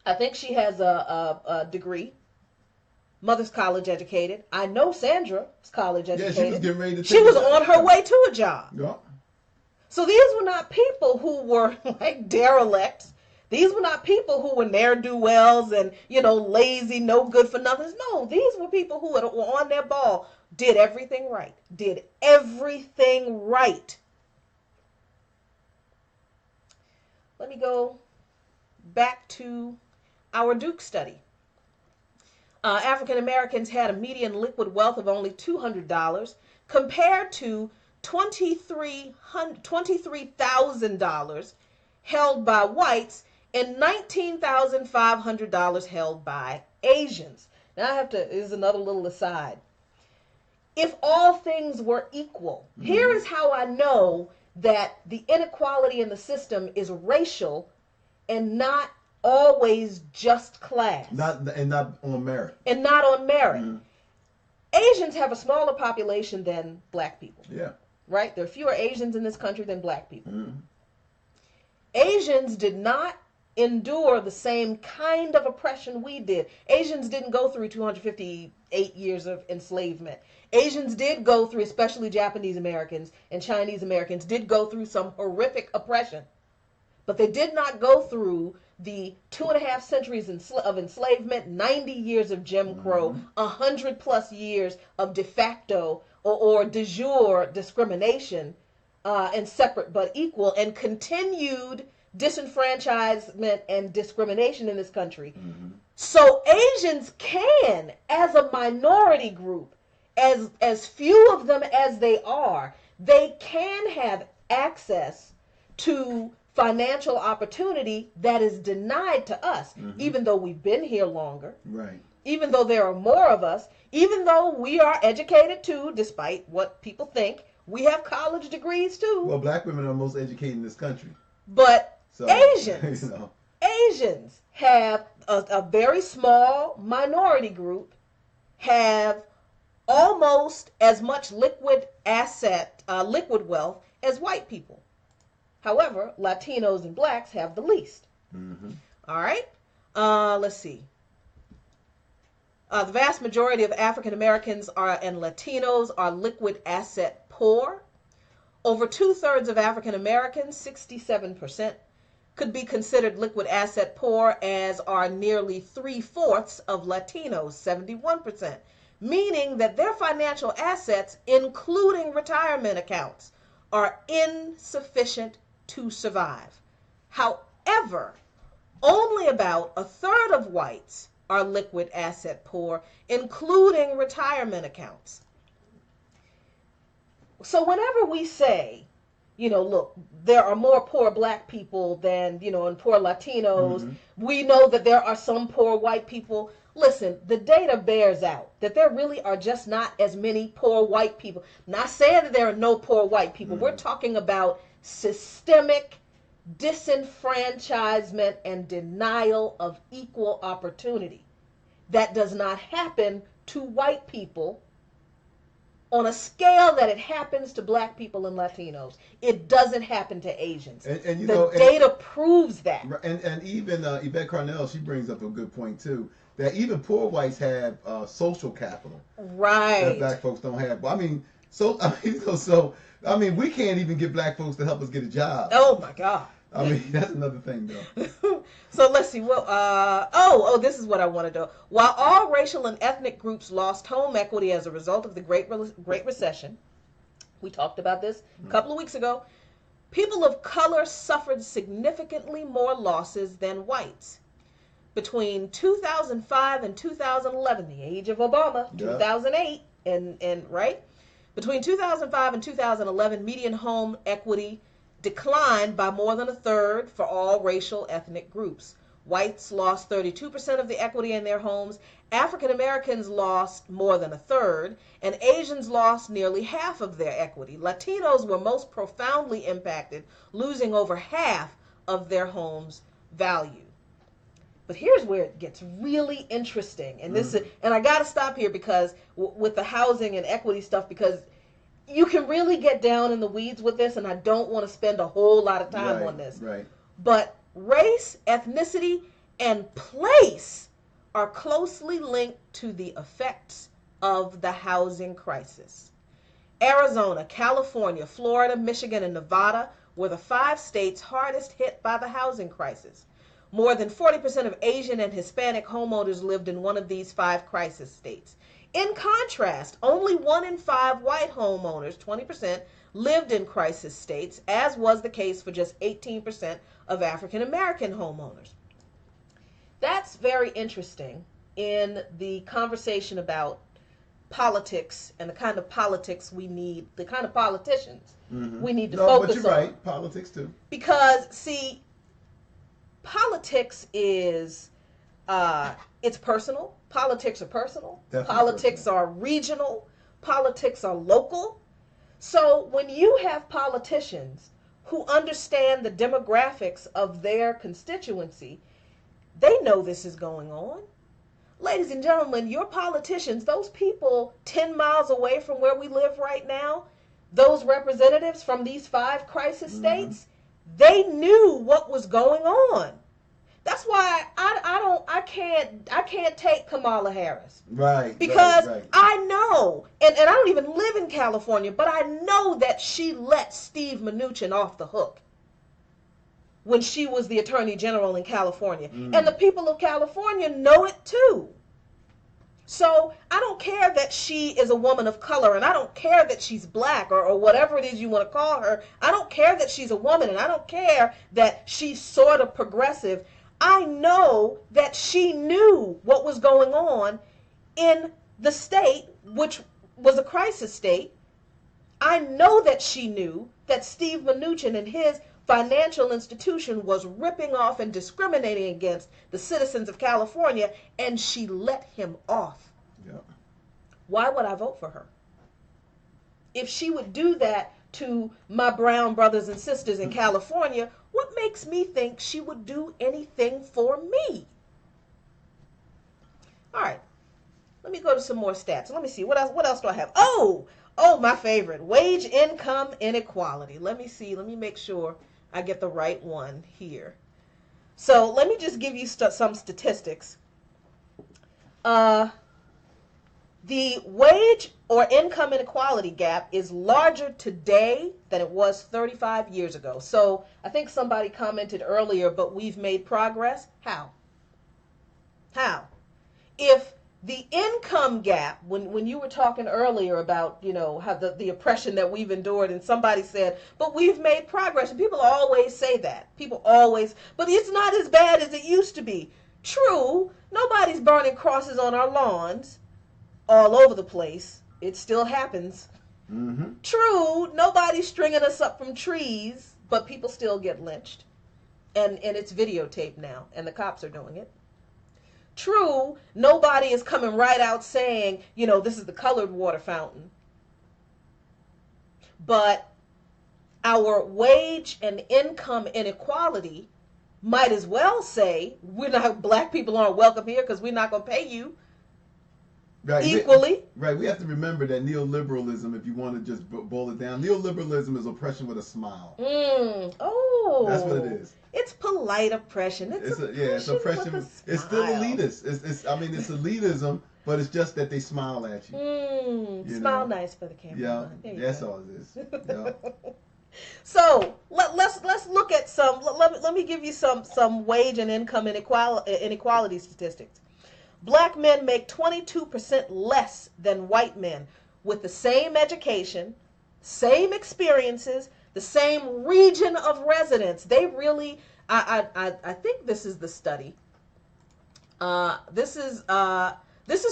I think she has a degree. Mother's college educated. I know Sandra is college educated. Yeah, she was getting ready to. She was on her way to a job. Yeah. So these were not people who were like derelicts. These were not people who were ne'er-do-wells and, lazy, no good for nothings. No, these were people who were on their ball, did everything right. Did everything right. Let me go back to our Duke study. African Americans had a median liquid wealth of only $200 compared to $23,000 held by whites and $19,500 held by Asians. Now here's another little aside. If all things were equal, here is how I know that the inequality in the system is racial and not always just class. Not on merit. And not on merit. Mm-hmm. Asians have a smaller population than black people. Yeah. Right? There are fewer Asians in this country than black people. Mm-hmm. Asians did not endure the same kind of oppression we did. Asians didn't go through 258 years of enslavement. Asians did go through, especially Japanese Americans and Chinese Americans, did go through some horrific oppression. But they did not go through the 2.5 centuries of enslavement, 90 years of Jim Crow, 100+ years of de facto or de jure discrimination and separate but equal, and continued disenfranchisement and discrimination in this country. Mm-hmm. So Asians can, as a minority group, as few of them as they are, they can have access to financial opportunity that is denied to us, even though we've been here longer, right? Even though there are more of us, even though we are educated too, despite what people think. We have college degrees too. Well, black women are most educated in this country. But so, Asians, Asians have a very small minority group, have almost as much liquid wealth as white people. However, Latinos and blacks have the least. Mm-hmm. All right. Let's see. The vast majority of African Americans and Latinos are liquid asset poor. Over 2/3 of African Americans, 67%, could be considered liquid asset poor, as are nearly 3/4 of Latinos, 71%, meaning that their financial assets, including retirement accounts, are insufficient to survive. However, only about 1/3 of whites are liquid asset poor, including retirement accounts. So whenever we say, look, there are more poor black people than, and poor Latinos, we know that there are some poor white people. Listen, the data bears out that there really are just not as many poor white people. Not saying that there are no poor white people. We're talking about systemic disenfranchisement and denial of equal opportunity. That does not happen to white people on a scale that it happens to black people and Latinos. It doesn't happen to Asians. And you the know, data proves that. and even Yvette Carnell, she brings up a good point too. That even poor whites have social capital Right. that black folks don't have. I mean, we can't even get black folks to help us get a job. Oh my God. I mean, that's another thing though. So let's see. Well, this is what I want to do. While all racial and ethnic groups lost home equity as a result of the Great Recession, we talked about this a couple of weeks ago, people of color suffered significantly more losses than whites. Between 2005 and 2011, the age of Obama, 2008, and right? Between 2005 and 2011, median home equity declined by more than a third for all racial ethnic groups. Whites lost 32% of the equity in their homes, African Americans lost more than a third, and Asians lost nearly half of their equity. Latinos were most profoundly impacted, losing over half of their homes' value. But here's where it gets really interesting, and and I got to stop here because with the housing and equity stuff, because you can really get down in the weeds with this, and I don't want to spend a whole lot of time on this. Right. But race, ethnicity, and place are closely linked to the effects of the housing crisis. Arizona, California, Florida, Michigan, and Nevada were the 5 states hardest hit by the housing crisis. More than 40% of Asian and Hispanic homeowners lived in one of these 5 crisis states. In contrast, only 1 in 5 white homeowners, 20%, lived in crisis states, as was the case for just 18% of African American homeowners. That's very interesting in the conversation about politics and the kind of politics we need, the kind of politicians we need to focus on. But you're right, politics too. Because, see, politics is, it's personal. Politics are personal. Definitely politics personal. Are regional. Politics are local. So when you have politicians who understand the demographics of their constituency, they know this is going on. Ladies and gentlemen, your politicians, those people 10 miles away from where we live right now, those representatives from these 5 crisis states, they knew what was going on. That's why I can't take Kamala Harris. Right. Because right. I know, and I don't even live in California, but I know that she let Steve Mnuchin off the hook when she was the Attorney General in California. And the people of California know it too. So I don't care that she is a woman of color, and I don't care that she's black or whatever it is you want to call her. I don't care that she's a woman, and I don't care that she's sort of progressive. I know that she knew what was going on in the state, which was a crisis state. I know that she knew that Steve Mnuchin and his financial institution was ripping off and discriminating against the citizens of California, and she let him off. Yep. Why would I vote for her? If she would do that to my brown brothers and sisters in California, what makes me think she would do anything for me? All right, let me go to some more stats. Let me see, what else do I have? Oh, my favorite, wage income inequality. Let me see, let me make sure I get the right one here. So let me just give you some statistics. The wage or income inequality gap is larger today than it was 35 years ago. So I think somebody commented earlier, but we've made progress. How? If the income gap, when you were talking earlier about, how the oppression that we've endured, and somebody said, but we've made progress, and people always say that. But it's not as bad as it used to be. True, nobody's burning crosses on our lawns all over the place. It still happens. True, nobody's stringing us up from trees, but people still get lynched. And it's videotaped now, and the cops are doing it. True, nobody is coming right out saying, this is the colored water fountain. But our wage and income inequality might as well say, black people aren't welcome here because we're not going to pay you. Right. equally. Right. We have to remember that neoliberalism, if you want to just boil it down, neoliberalism is oppression with a smile. That's what it Oh, is. it's polite oppression. It's It's oppression with a oppression. It's still smile. elitist. I mean, it's elitism, but it's just that they smile at you. You Smile know. nice for the camera. Yeah. There you That's go. all it is. Yeah. So let's look at some. Let me give you some wage and income inequality statistics. Black men make 22% less than white men with the same education, same experiences, the same region of residence. They really, I think this is the study. This is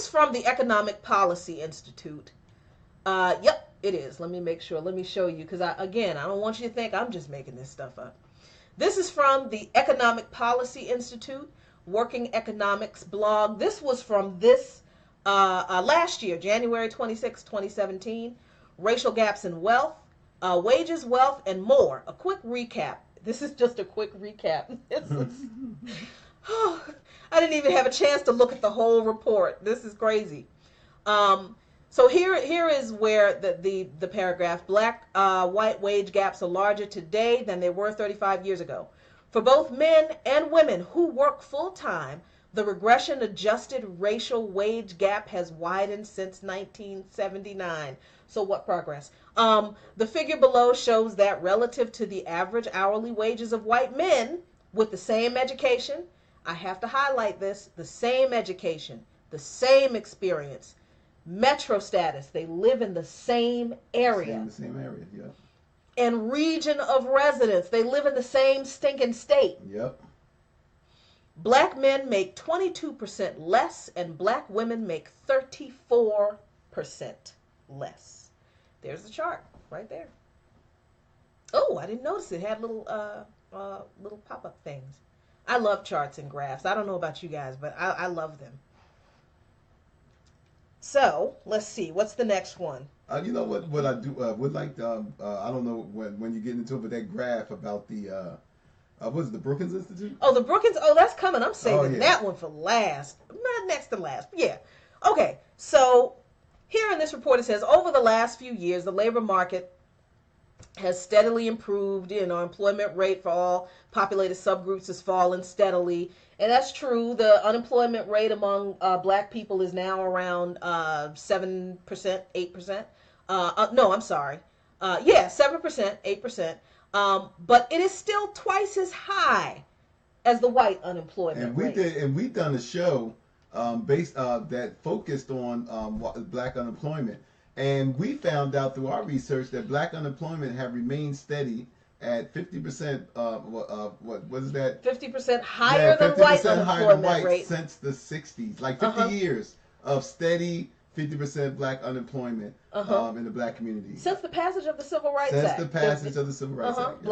from the Economic Policy Institute. Yep, it is. Let me make sure. Let me show you because I don't want you to think I'm just making this stuff up. This is from the Economic Policy Institute, Working Economics blog. This was from this last year, January 26, 2017. Racial gaps in wealth, wages, wealth, and more. A quick recap. This is just a quick recap. I didn't even have a chance to look at the whole report. This is crazy. So here is where the paragraph, black white wage gaps are larger today than they were 35 years ago. For both men and women who work full time, the regression adjusted racial wage gap has widened since 1979. So what progress? The figure below shows that relative to the average hourly wages of white men with the same education, I have to highlight this, the same education, the same experience, metro status, they live in the same area. The same area, yeah. And region of residence, they live in the same stinking state. Yep. Black men make 22% less and black women make 34% less. There's the chart right there. Oh, I didn't notice it had little pop-up things. I love charts and graphs. I don't know about you guys, but I love them. So let's see. What's the next one? You know what I do would like. I don't know when you get into it, but that graph about the what is it, the Brookings Institute? Oh, the Brookings. Oh, that's coming. I'm saving yeah. that one for last. Not next to last. Yeah. Okay. So here in this report it says over the last few years the labor market has steadily improved. Employment rate for all populated subgroups has fallen steadily. And that's true. The unemployment rate among black people is now around 7%, 8%. No, I'm sorry. 7%, 8%. But it is still twice as high as the white unemployment rate. We've done a show based that focused on black unemployment. And we found out through our research that black unemployment have remained steady at 50%. What is that? 50% higher than white unemployment rate since the 60s. Like 50 years of steady 50% black unemployment in the black community. Since the passage of the Civil Rights Act. Since the passage of the Civil Rights Act. Yeah.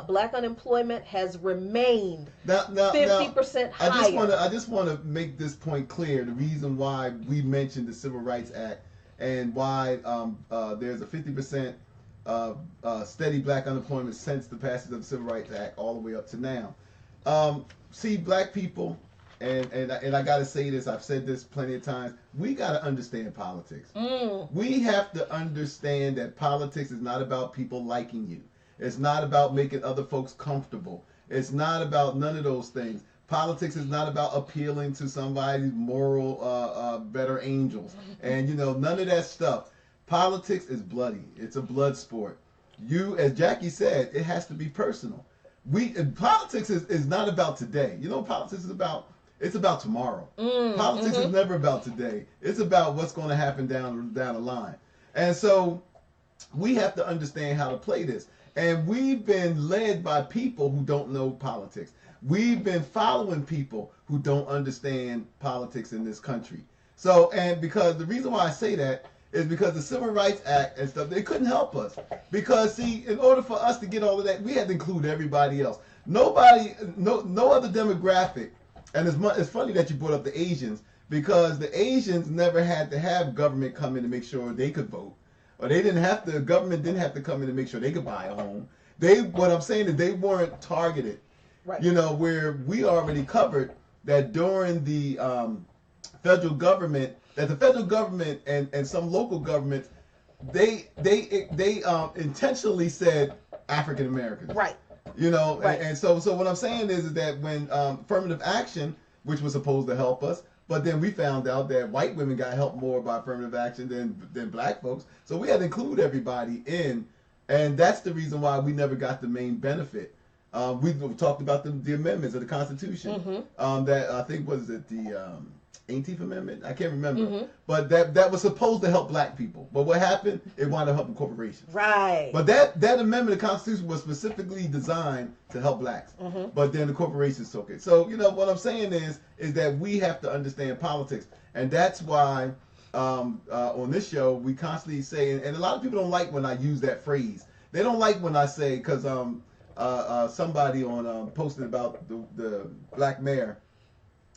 Black unemployment has remained 50% higher. I just want to make this point clear. The reason why we mentioned the Civil Rights Act and why there's a 50% steady black unemployment since the passage of the Civil Rights Act all the way up to now. See, black people, and I got to say this, I've said this plenty of times, we got to understand politics. We have to understand that politics is not about people liking you. It's not about making other folks comfortable. It's not about none of those things. Politics is not about appealing to somebody's moral better angels. And, none of that stuff. Politics is bloody. It's a blood sport. As Jackie said, it has to be personal. Politics is not about today. Politics is about, it's about tomorrow. Politics is never about today. It's about what's going to happen down the line. And so we have to understand how to play this. And we've been led by people who don't know politics. We've been following people who don't understand politics in this country. So, and because the reason why I say that is because the Civil Rights Act and stuff, they couldn't help us. Because, see, in order for us to get all of that, we had to include everybody else. No other demographic. And it's funny that you brought up the Asians, because the Asians never had to have government come in to make sure they could vote. Or the government didn't have to come in to make sure they could buy a home. What I'm saying is they weren't targeted. Right. Where we already covered that during the federal government that the federal government and some local governments they intentionally said African Americans. Right. You know, Right. and so what I'm saying is that when affirmative action, which was supposed to help us, but then we found out that white women got helped more by affirmative action than black folks. So we had to include everybody in, and that's the reason why we never got the main benefit. We talked about the amendments of the Constitution. That I think was it the 18th Amendment? I can't remember. But that was supposed to help black people. But what happened? It wound up helping corporations. Right. But that amendment of the Constitution was specifically designed to help blacks. But then the corporations took it. So, you know, what I'm saying is that we have to understand politics. And that's why on this show we constantly say, and a lot of people don't like when I use that phrase. They don't like when I say, because somebody on posted about the black mayor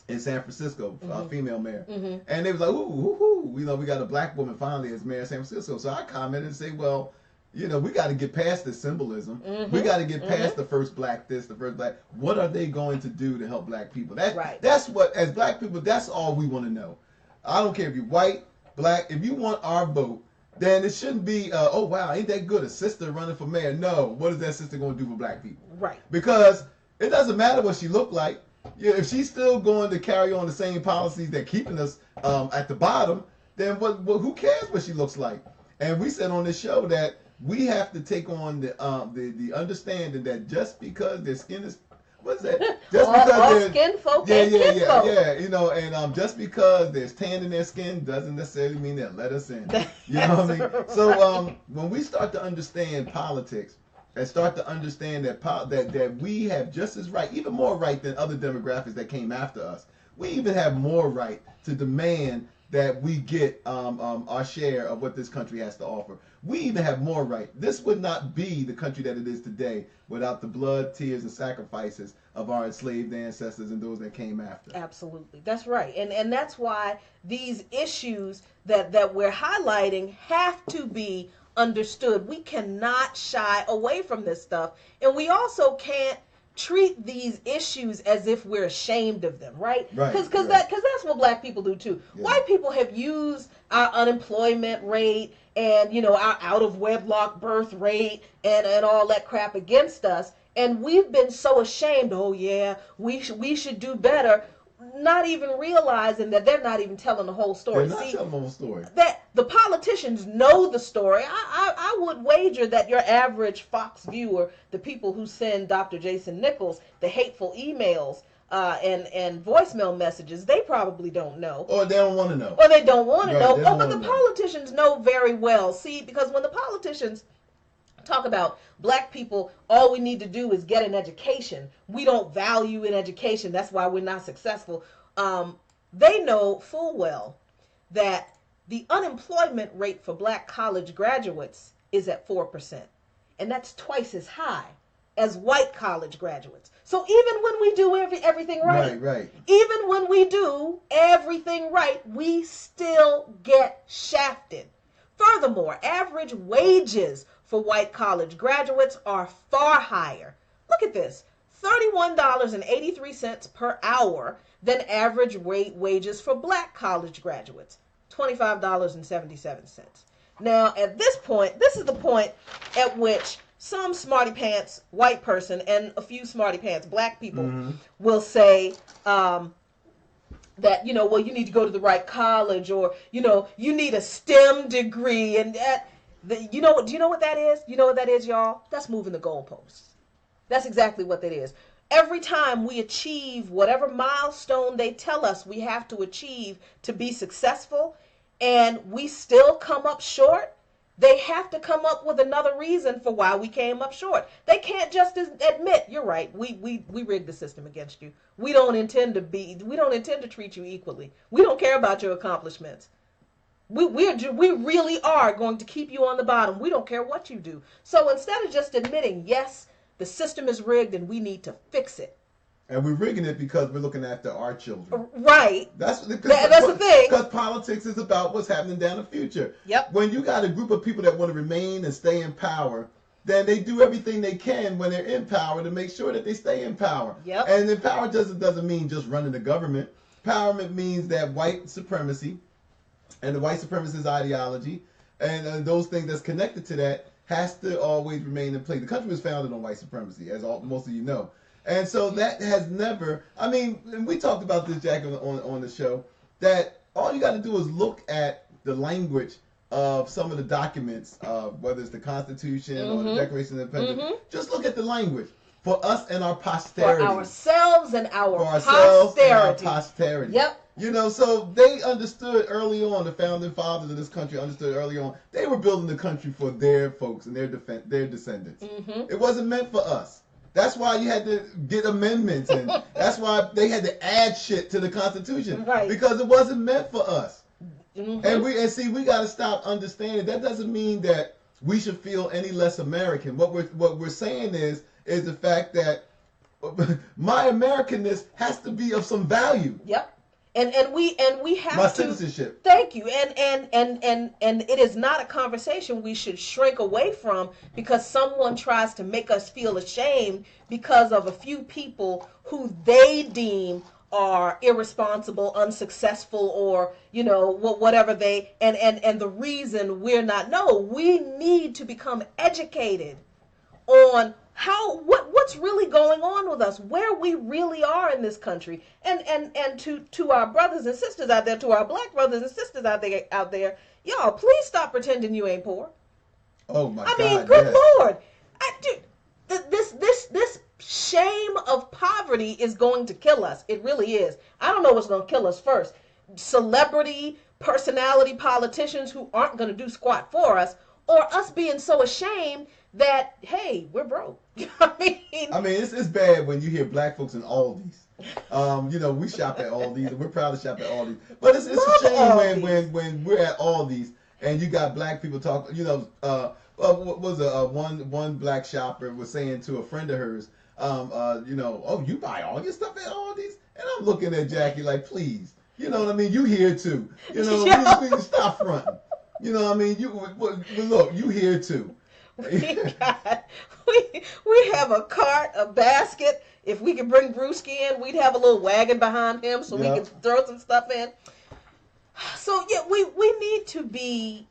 in San Francisco, female mayor, and they was like, ooh, you know, we got a black woman finally as mayor of San Francisco. So I commented and say, well, you know, we got to get past this symbolism. We got to get past the first black this, the first black. What are they going to do to help black people? That's what, as black people, that's all we want to know. I don't care if you're white, black. If you want our vote, then it shouldn't be, oh wow, ain't that good, a sister running for mayor? No, what is that sister going to do for black people? Right. Because it doesn't matter what she looked like. Yeah, if she's still going to carry on the same policies that keeping us at the bottom, then who cares what she looks like? And we said on this show that we have to take on the understanding that just because their skin is, what's that? Just all skin folk and kin folk. Yeah, you know, and just because there's tan in their skin doesn't necessarily mean they'll let us in. You know what I mean? So when we start to understand politics, and start to understand that we have just as right, even more right than other demographics that came after us. We even have more right to demand that we get our share of what this country has to offer. We even have more right. This would not be the country that it is today without the blood, tears, and sacrifices of our enslaved ancestors and those that came after. Absolutely. That's right. And that's why these issues that we're highlighting have to be understood. We cannot shy away from this stuff, and we also can't treat these issues as if we're ashamed of them, right? Because that's what black people do too. Yeah. White people have used our unemployment rate and, you know, our out of wedlock birth rate and all that crap against us, and we've been so ashamed. Oh yeah, we should do better. Not even realizing that they're not even telling the whole story. They're not telling the whole story. That the politicians know the story. I would wager that your average Fox viewer, the people who send Dr. Jason Nichols the hateful emails and voicemail messages, they probably don't know. Or they don't want to know. Or they don't want to know. Oh, but the politicians know very well. See, because when the politicians talk about black people, all we need to do is get an education. We don't value in education. That's why we're not successful. They know full well that the unemployment rate for black college graduates is at 4%. And that's twice as high as white college graduates. So even when we do everything right, even when we do everything right, we still get shafted. Furthermore, average wages for white college graduates are far higher. Look at this, $31.83 per hour than average wages for black college graduates, $25.77. Now, at this point, this is the point at which some smarty pants white person and a few smarty pants black people will say that, you know, well, you need to go to the right college, or, you know, you need a STEM degree, and do you know what that is? You know what that is, y'all? That's moving the goalposts. That's exactly what that is. Every time we achieve whatever milestone they tell us we have to achieve to be successful, and we still come up short, they have to come up with another reason for why we came up short. They can't just admit, you're right, we rigged the system against you. We don't intend to treat you equally. We don't care about your accomplishments. We really are going to keep you on the bottom. We don't care what you do. So instead of just admitting, yes, the system is rigged and we need to fix it. And we're rigging it because we're looking after our children. Right. That's the thing. Because politics is about what's happening down the future. Yep. When you got a group of people that want to remain and stay in power, then they do everything they can when they're in power to make sure that they stay in power. Yep. And then power doesn't mean just running the government. Empowerment means that white supremacy and the white supremacist ideology and those things that's connected to that has to always remain in place. The country was founded on white supremacy, as most of you know. And so that has never, I mean, and we talked about this, Jack, on the show, that all you got to do is look at the language of some of the documents, whether it's the Constitution or the Declaration of Independence. Just look at the language for us and our posterity. For ourselves and our posterity. Yep. You know, so they understood early on, the founding fathers of this country understood early on, they were building the country for their folks and their descendants. It wasn't meant for us. That's why you had to get amendments, and that's why they had to add shit to the Constitution, right? Because it wasn't meant for us. And we got to stop understanding that doesn't mean that we should feel any less American. What we're saying is the fact that my Americanness has to be of some value. Yep. And we have my citizenship. Thank you. And it is not a conversation we should shrink away from because someone tries to make us feel ashamed because of a few people who they deem are irresponsible, unsuccessful, or whatever they and the reason we're not. No, we need to become educated on what's really going on with us, where we really are in this country, and to our brothers and sisters out there, to our black brothers and sisters out there, y'all, please stop pretending you ain't poor. Oh my God! I mean, good Lord, this shame of poverty is going to kill us. It really is. I don't know what's going to kill us first: celebrity, personality, politicians who aren't going to do squat for us, or us being so ashamed that, hey, we're broke. I mean, it's bad when you hear black folks in Aldi's. We shop at Aldi's, and we're proud to shop at Aldi's. But it's a shame when we're at Aldi's and you got black people talk. What was one black shopper was saying to a friend of hers, oh, you buy all your stuff at Aldi's? And I'm looking at Jackie like, please, you know what I mean? You here too? We stop fronting. You know what I mean? Look, you here too. We have a cart, a basket. If we could bring Brewski in, we'd have a little wagon behind him so we could throw some stuff in. So yeah, we need to be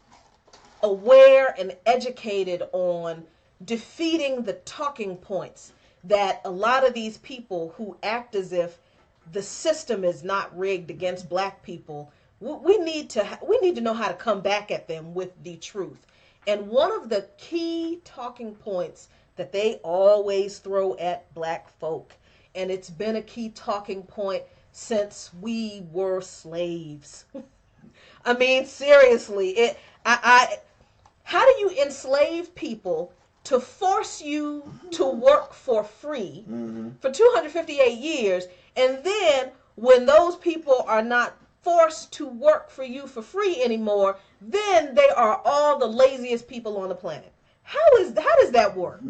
aware and educated on defeating the talking points that a lot of these people who act as if the system is not rigged against black people. We need to know how to come back at them with the truth. And one of the key talking points that they always throw at black folk, and it's been a key talking point since we were slaves. I mean, seriously, how do you enslave people to force you to work for free for 258 years, and then when those people are not forced to work for you for free anymore, then they are all the laziest people on the planet? How does that work?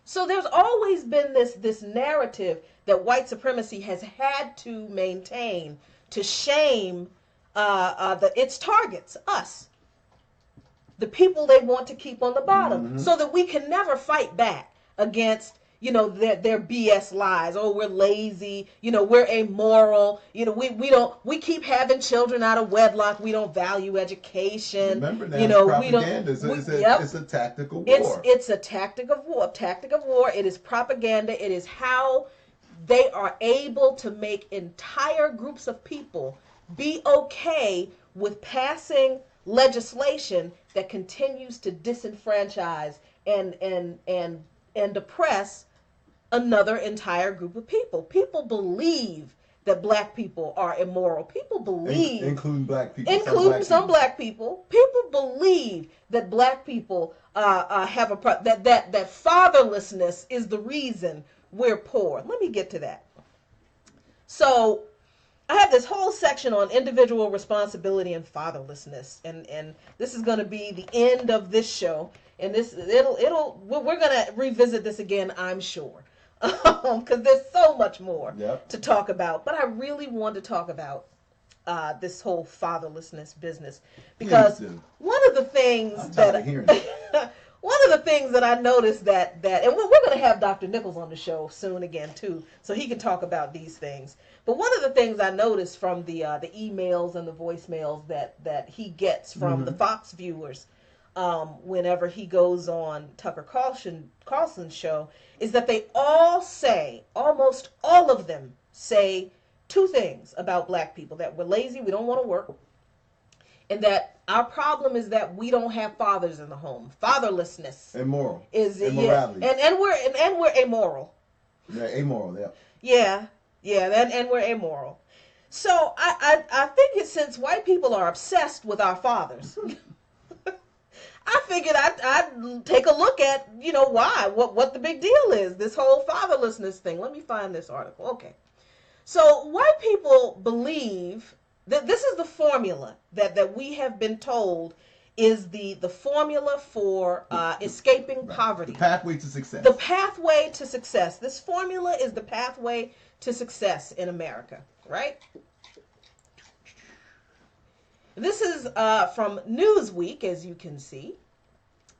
So there's always been this narrative that white supremacy has had to maintain to shame its targets, us, the people they want to keep on the bottom, so that we can never fight back against their BS lies. Oh, we're lazy. We're amoral. We keep having children out of wedlock. We don't value education. Remember now, propaganda. It's a tactical war. It's a tactic of war. It is propaganda. It is how they are able to make entire groups of people be okay with passing legislation that continues to disenfranchise and oppress another entire group of people. People believe that black people are immoral. People believe, including black people, some black people. People believe that black people have that fatherlessness is the reason we're poor. Let me get to that. So I have this whole section on individual responsibility and fatherlessness, and this is going to be the end of this show. And we're gonna revisit this again, I'm sure, because there's so much more to talk about. But I really want to talk about this whole fatherlessness business, because one of the things one of the things that I noticed and we're going to have Dr. Nichols on the show soon again too, so he can talk about these things. But one of the things I noticed from the emails and the voicemails that he gets from the Fox viewers, whenever he goes on Tucker Carlson's show, is that they all say, almost all of them say two things about black people: that we're lazy, we don't want to work, and that our problem is that we don't have fathers in the home. Fatherlessness, immoral, is immorality, yeah, and we're amoral. Yeah, amoral, yeah. And we're amoral. So I think it's, since white people are obsessed with our fathers, I figured I'd take a look at, why, what the big deal is, this whole fatherlessness thing. Let me find this article. Okay. So white people believe that this is the formula that we have been told is the formula for escaping poverty. The pathway to success. The pathway to success. This formula is the pathway to success in America, right? This is from Newsweek, as you can see.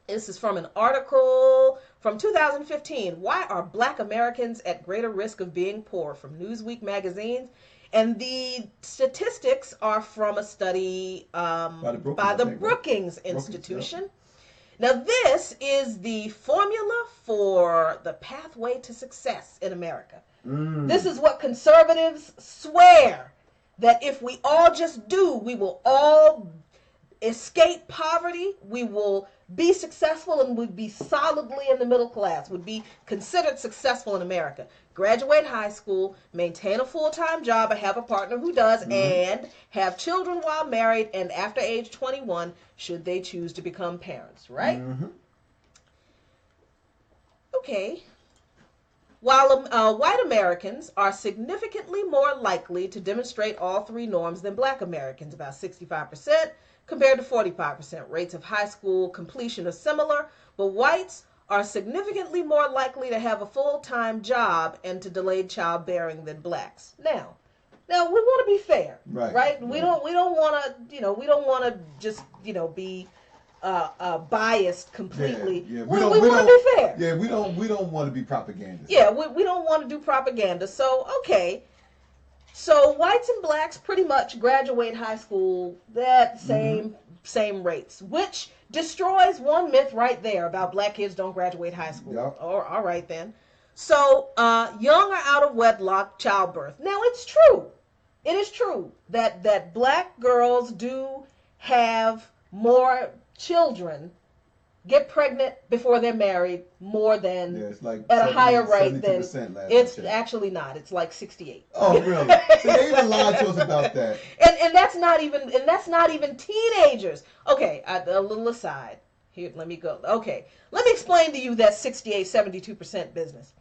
This is from an article from 2015. Why are black Americans at greater risk of being poor? From Newsweek magazine. And the statistics are from a study by the Brookings Institution. Now, this is the formula for the pathway to success in America. This is what conservatives swear that if we all just do, we will all escape poverty, we will be successful, and would be solidly in the middle class, would be considered successful in America. Graduate high school, maintain a full-time job, or have a partner who does, and have children while married, and after age 21, should they choose to become parents, right? Okay. While white Americans are significantly more likely to demonstrate all three norms than black Americans, about 65%, compared to 45%. Rates of high school completion are similar, but whites are significantly more likely to have a full-time job and to delayed childbearing than blacks. Now we want to be fair, right? We don't want to, we don't want to just, be biased completely. Yeah. We want to be fair. Yeah, we don't want to be propagandists. Yeah, we don't want to do propaganda. So, okay. So whites and blacks pretty much graduate high school at same rates, which destroys one myth right there about black kids don't graduate high school. Yep. All right then. So young or out of wedlock childbirth. Now it's true. It is true that black girls do have more children get pregnant before they're married more than it's like at a higher rate than it's actually not. It's like 68. Oh, really? So they even lied to us about that. And that's not even teenagers. Okay, a little aside. Here, let me go. Okay, let me explain to you that 72% business.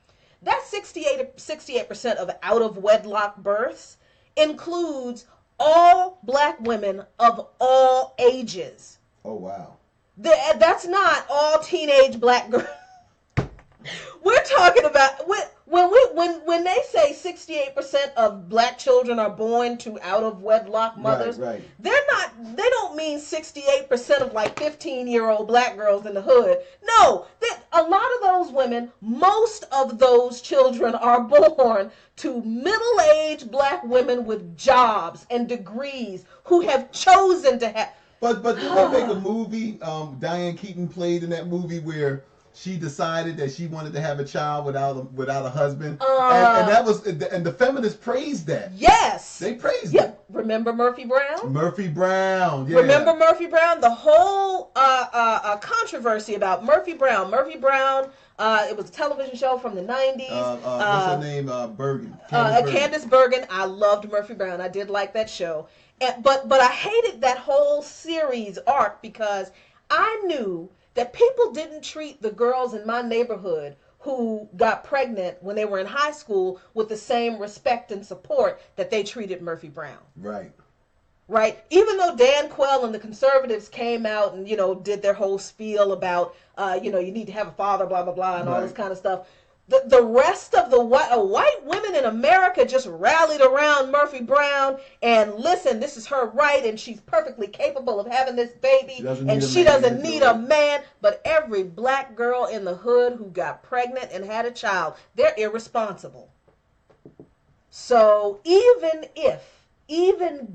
That 68% of out of wedlock births includes all black women of all ages. Oh, wow. That's not all teenage black girls. We're talking about when they say 68% of black children are born to out of wedlock mothers. Right. They don't mean 68% of like 15-year-old black girls in the hood. No, a lot of those women, most of those children are born to middle-aged black women with jobs and degrees who have chosen to have. But did they make a movie? Diane Keaton played in that movie where she decided that she wanted to have a child without a husband, and that was, and the feminists praised that. Yes, they praised it. it. Remember Murphy Brown? Murphy Brown. Yeah. Remember Murphy Brown? The whole controversy about Murphy Brown. Murphy Brown. It was a television show from the 90s. What's her name? Bergen. Candace Bergen. I loved Murphy Brown. I did like that show. But I hated that whole series arc because I knew that people didn't treat the girls in my neighborhood who got pregnant when they were in high school with the same respect and support that they treated Murphy Brown. Right. Even though Dan Quayle and the conservatives came out and, did their whole spiel about, you need to have a father, blah, blah, blah, and all this kind of stuff. The rest of the white women in America just rallied around Murphy Brown and listen, this is her right and she's perfectly capable of having this baby and she doesn't need a man. But every black girl in the hood who got pregnant and had a child, they're irresponsible. So even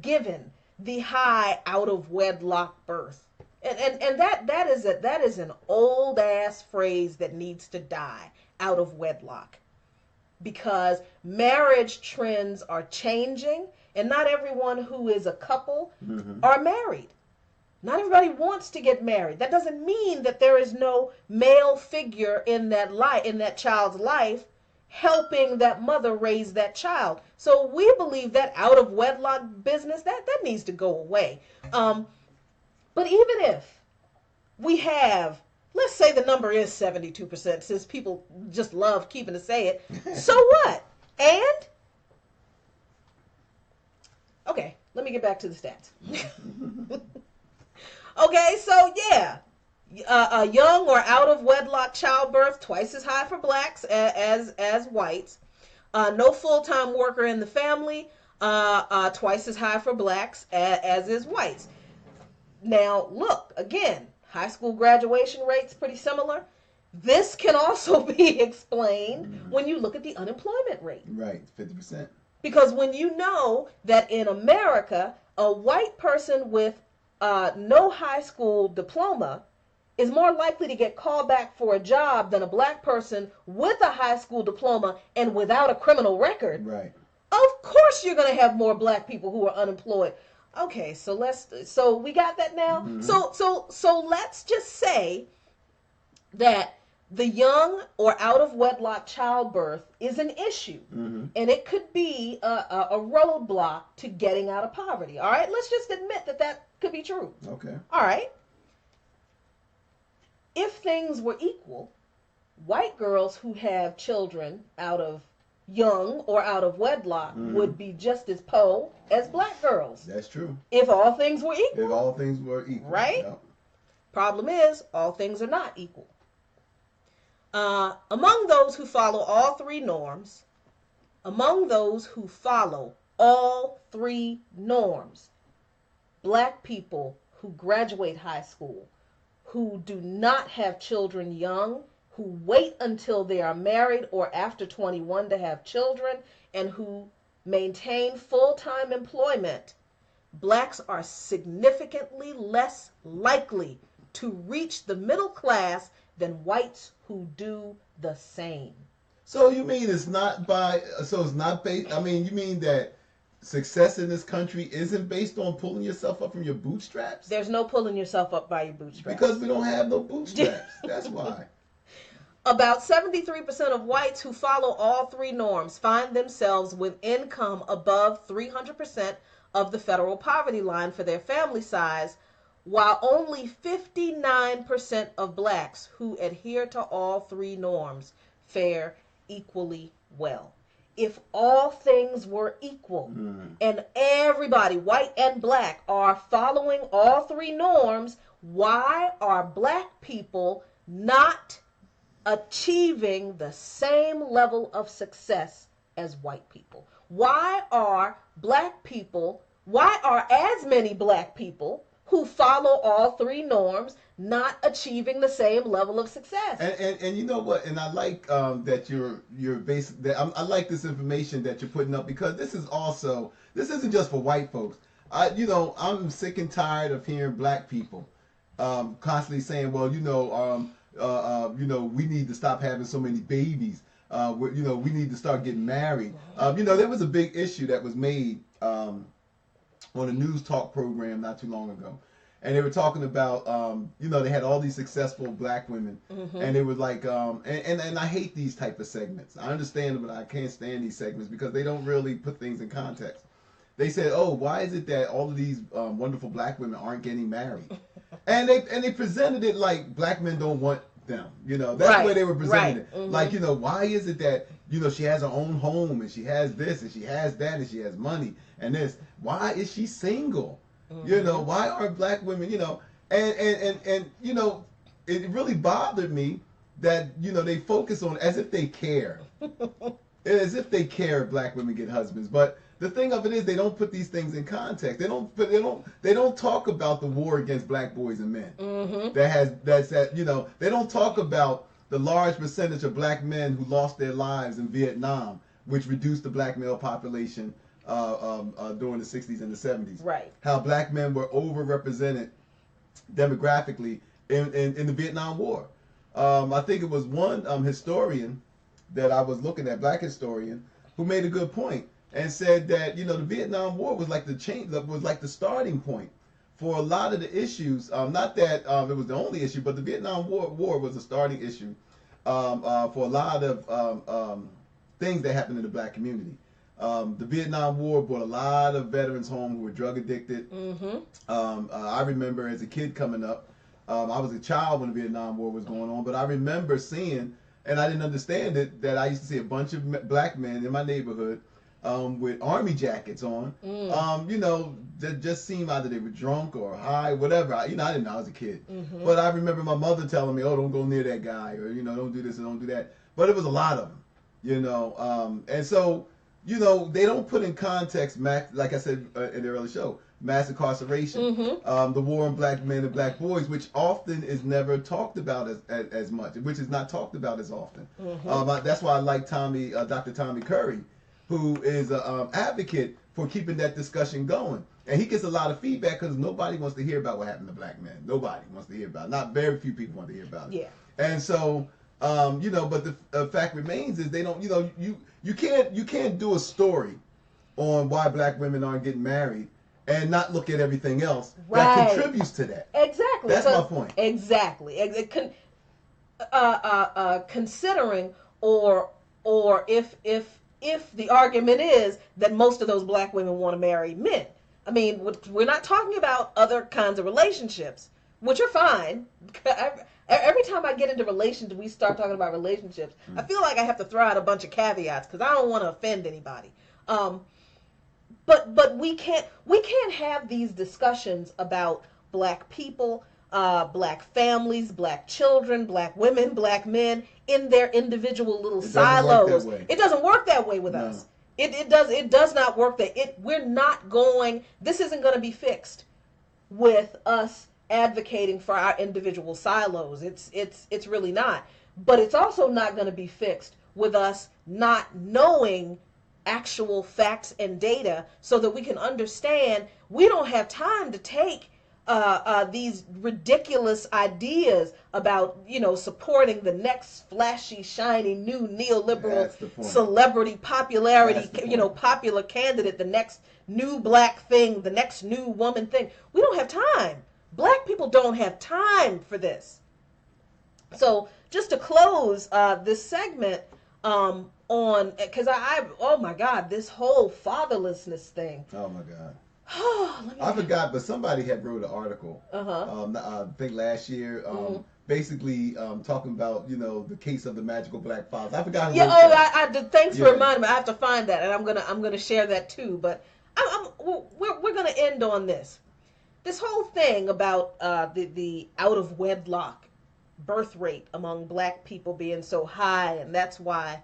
given the high out of wedlock birth, and that is an old ass phrase that needs to die, out of wedlock, because marriage trends are changing and not everyone who is a couple are married. Not everybody wants to get married. That doesn't mean that there is no male figure in that child's life helping that mother raise that child. So we believe that out of wedlock business that needs to go away. But even if we have, let's say the number is 72%, since people just love keeping to say it. So what? And okay, let me get back to the stats. Okay, so yeah, a young or out of wedlock childbirth twice as high for blacks as whites. No full-time worker in the family, twice as high for blacks as is whites. Now look again, high school graduation rates pretty similar. This can also be explained when you look at the unemployment rate. Right, 50%. Because when you know that in America, a white person with no high school diploma is more likely to get called back for a job than a black person with a high school diploma and without a criminal record. Right. Of course you're going to have more black people who are unemployed. Okay, so we got that now. So let's just say that the young or out of wedlock childbirth is an issue, and it could be a roadblock to getting out of poverty. All right, let's just admit that could be true. Okay. All right. If things were equal, white girls who have children out of young or out of wedlock would be just as poor as black girls. That's true. If all things were equal. If all things were equal. Right? Yep. Problem is, all things are not equal. Among those who follow all three norms, black people who graduate high school, who do not have children young, who wait until they are married or after 21 to have children, and who maintain full-time employment, blacks are significantly less likely to reach the middle class than whites who do the same. So you mean it's not based, you mean that success in this country isn't based on pulling yourself up from your bootstraps? There's no pulling yourself up by your bootstraps. Because we don't have no bootstraps. That's why. About 73% of whites who follow all three norms find themselves with income above 300% of the federal poverty line for their family size, while only 59% of blacks who adhere to all three norms fare equally well. If all things were equal and everybody, white and black, are following all three norms, why are black people not achieving the same level of success as white people? Why are as many black people who follow all three norms not achieving the same level of success? And you know what? And I like that you're based. I like this information that you're putting up, because this isn't just for white folks. I'm sick and tired of hearing black people constantly saying, well, we need to stop having so many babies. We need to start getting married. There was a big issue that was made on a news talk program not too long ago. And they were talking about, they had all these successful black women. And they were like, and I hate these type of segments. I understand them, but I can't stand these segments because they don't really put things in context. They said, oh, why is it that all of these wonderful black women aren't getting married? And they presented it like black men don't want them. That's right, the way they were presenting it. Like, why is it that, she has her own home and she has this and she has that and she has money and this. Why is she single? Why are black women, and it really bothered me that they focus on as if they care, as if they care if black women get husbands. But the thing of it is, they don't put these things in context. They don't talk about the war against black boys and men. Mm-hmm. They don't talk about the large percentage of black men who lost their lives in Vietnam, which reduced the black male population during the 60s and the 70s. Right. How black men were overrepresented demographically in the Vietnam War. I think it was one historian that I was looking at, black historian, who made a good point and said that the Vietnam War was like the starting point for a lot of the issues. Not that it was the only issue, but the Vietnam War was a starting issue for a lot of things that happened in the black community. The Vietnam War brought a lot of veterans home who were drug addicted. Mm-hmm. I remember as a kid coming up, I was a child when the Vietnam War was going on, but I remember seeing, and I didn't understand it, that I used to see a bunch of black men in my neighborhood with army jackets on. That just seemed either they were drunk or high, whatever. I didn't know, I was a kid. Mm-hmm. But I remember my mother telling me, "Oh, don't go near that guy," or "Don't do this and don't do that." But it was a lot of them, and so they don't put in context, like I said in the early show, mass incarceration, Mm-hmm. the war on black men and black boys, which often is never talked about as much, which is not talked about as often. Mm-hmm. That's why I like Dr. Tommy Curry, who is an advocate for keeping that discussion going. And he gets a lot of feedback because nobody wants to hear about what happened to black men. Nobody wants to hear about it. Not very few people want to hear about it. Yeah. And so, but the fact remains is they don't, you can't do a story on why black women aren't getting married and not look at everything else that contributes to that. Exactly. That's my point. Exactly. Considering or if the argument is that most of those black women want to marry men. I mean, we're not talking about other kinds of relationships, which are fine. Every time I get into relationships, we start talking about relationships, I feel like I have to throw out a bunch of caveats because I don't want to offend anybody. But we can't have these discussions about black people, black families, black children, black women, black men in their individual little silos. It doesn't work that way with us. It does not work we're not going. This isn't going to be fixed with us advocating for our individual silos. It's really not. But it's also not going to be fixed with us not knowing actual facts and data so that we can understand we don't have time to take these ridiculous ideas about supporting the next flashy, shiny, new neoliberal celebrity popularity, popular candidate, the next new black thing, the next new woman thing. We don't have time. Black people don't have time for this. So just to close this segment on, because oh my God, this whole fatherlessness thing. Oh my God. I forgot, but somebody had wrote an article. I think last year, basically talking about the case of the magical black father. I forgot. Thanks for reminding me. I have to find that, and I'm gonna share that too. But we're gonna end on this. This whole thing about the out of wedlock birth rate among black people being so high, and that's why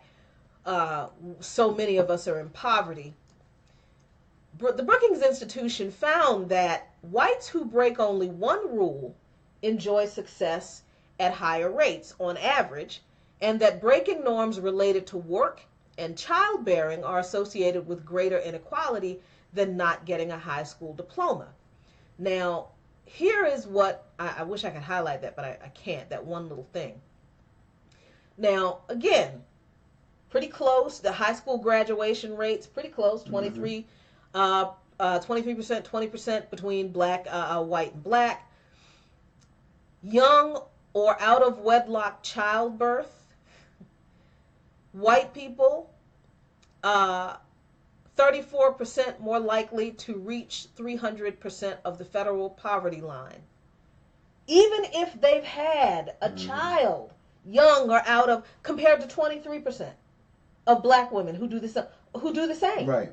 so many of us are in poverty. The Brookings Institution found that whites who break only one rule enjoy success at higher rates on average, and that breaking norms related to work and childbearing are associated with greater inequality than not getting a high school diploma. Now, here is what I wish I could highlight that, but I can't, that one little thing. Now, again, pretty close. The high school graduation rates, pretty close, 23%, 20% between black, white, and black. Young or out of wedlock childbirth, white people, 34% more likely to reach 300% of the federal poverty line. Even if they've had a child, young or out of, compared to 23% of black women who do the same. Right.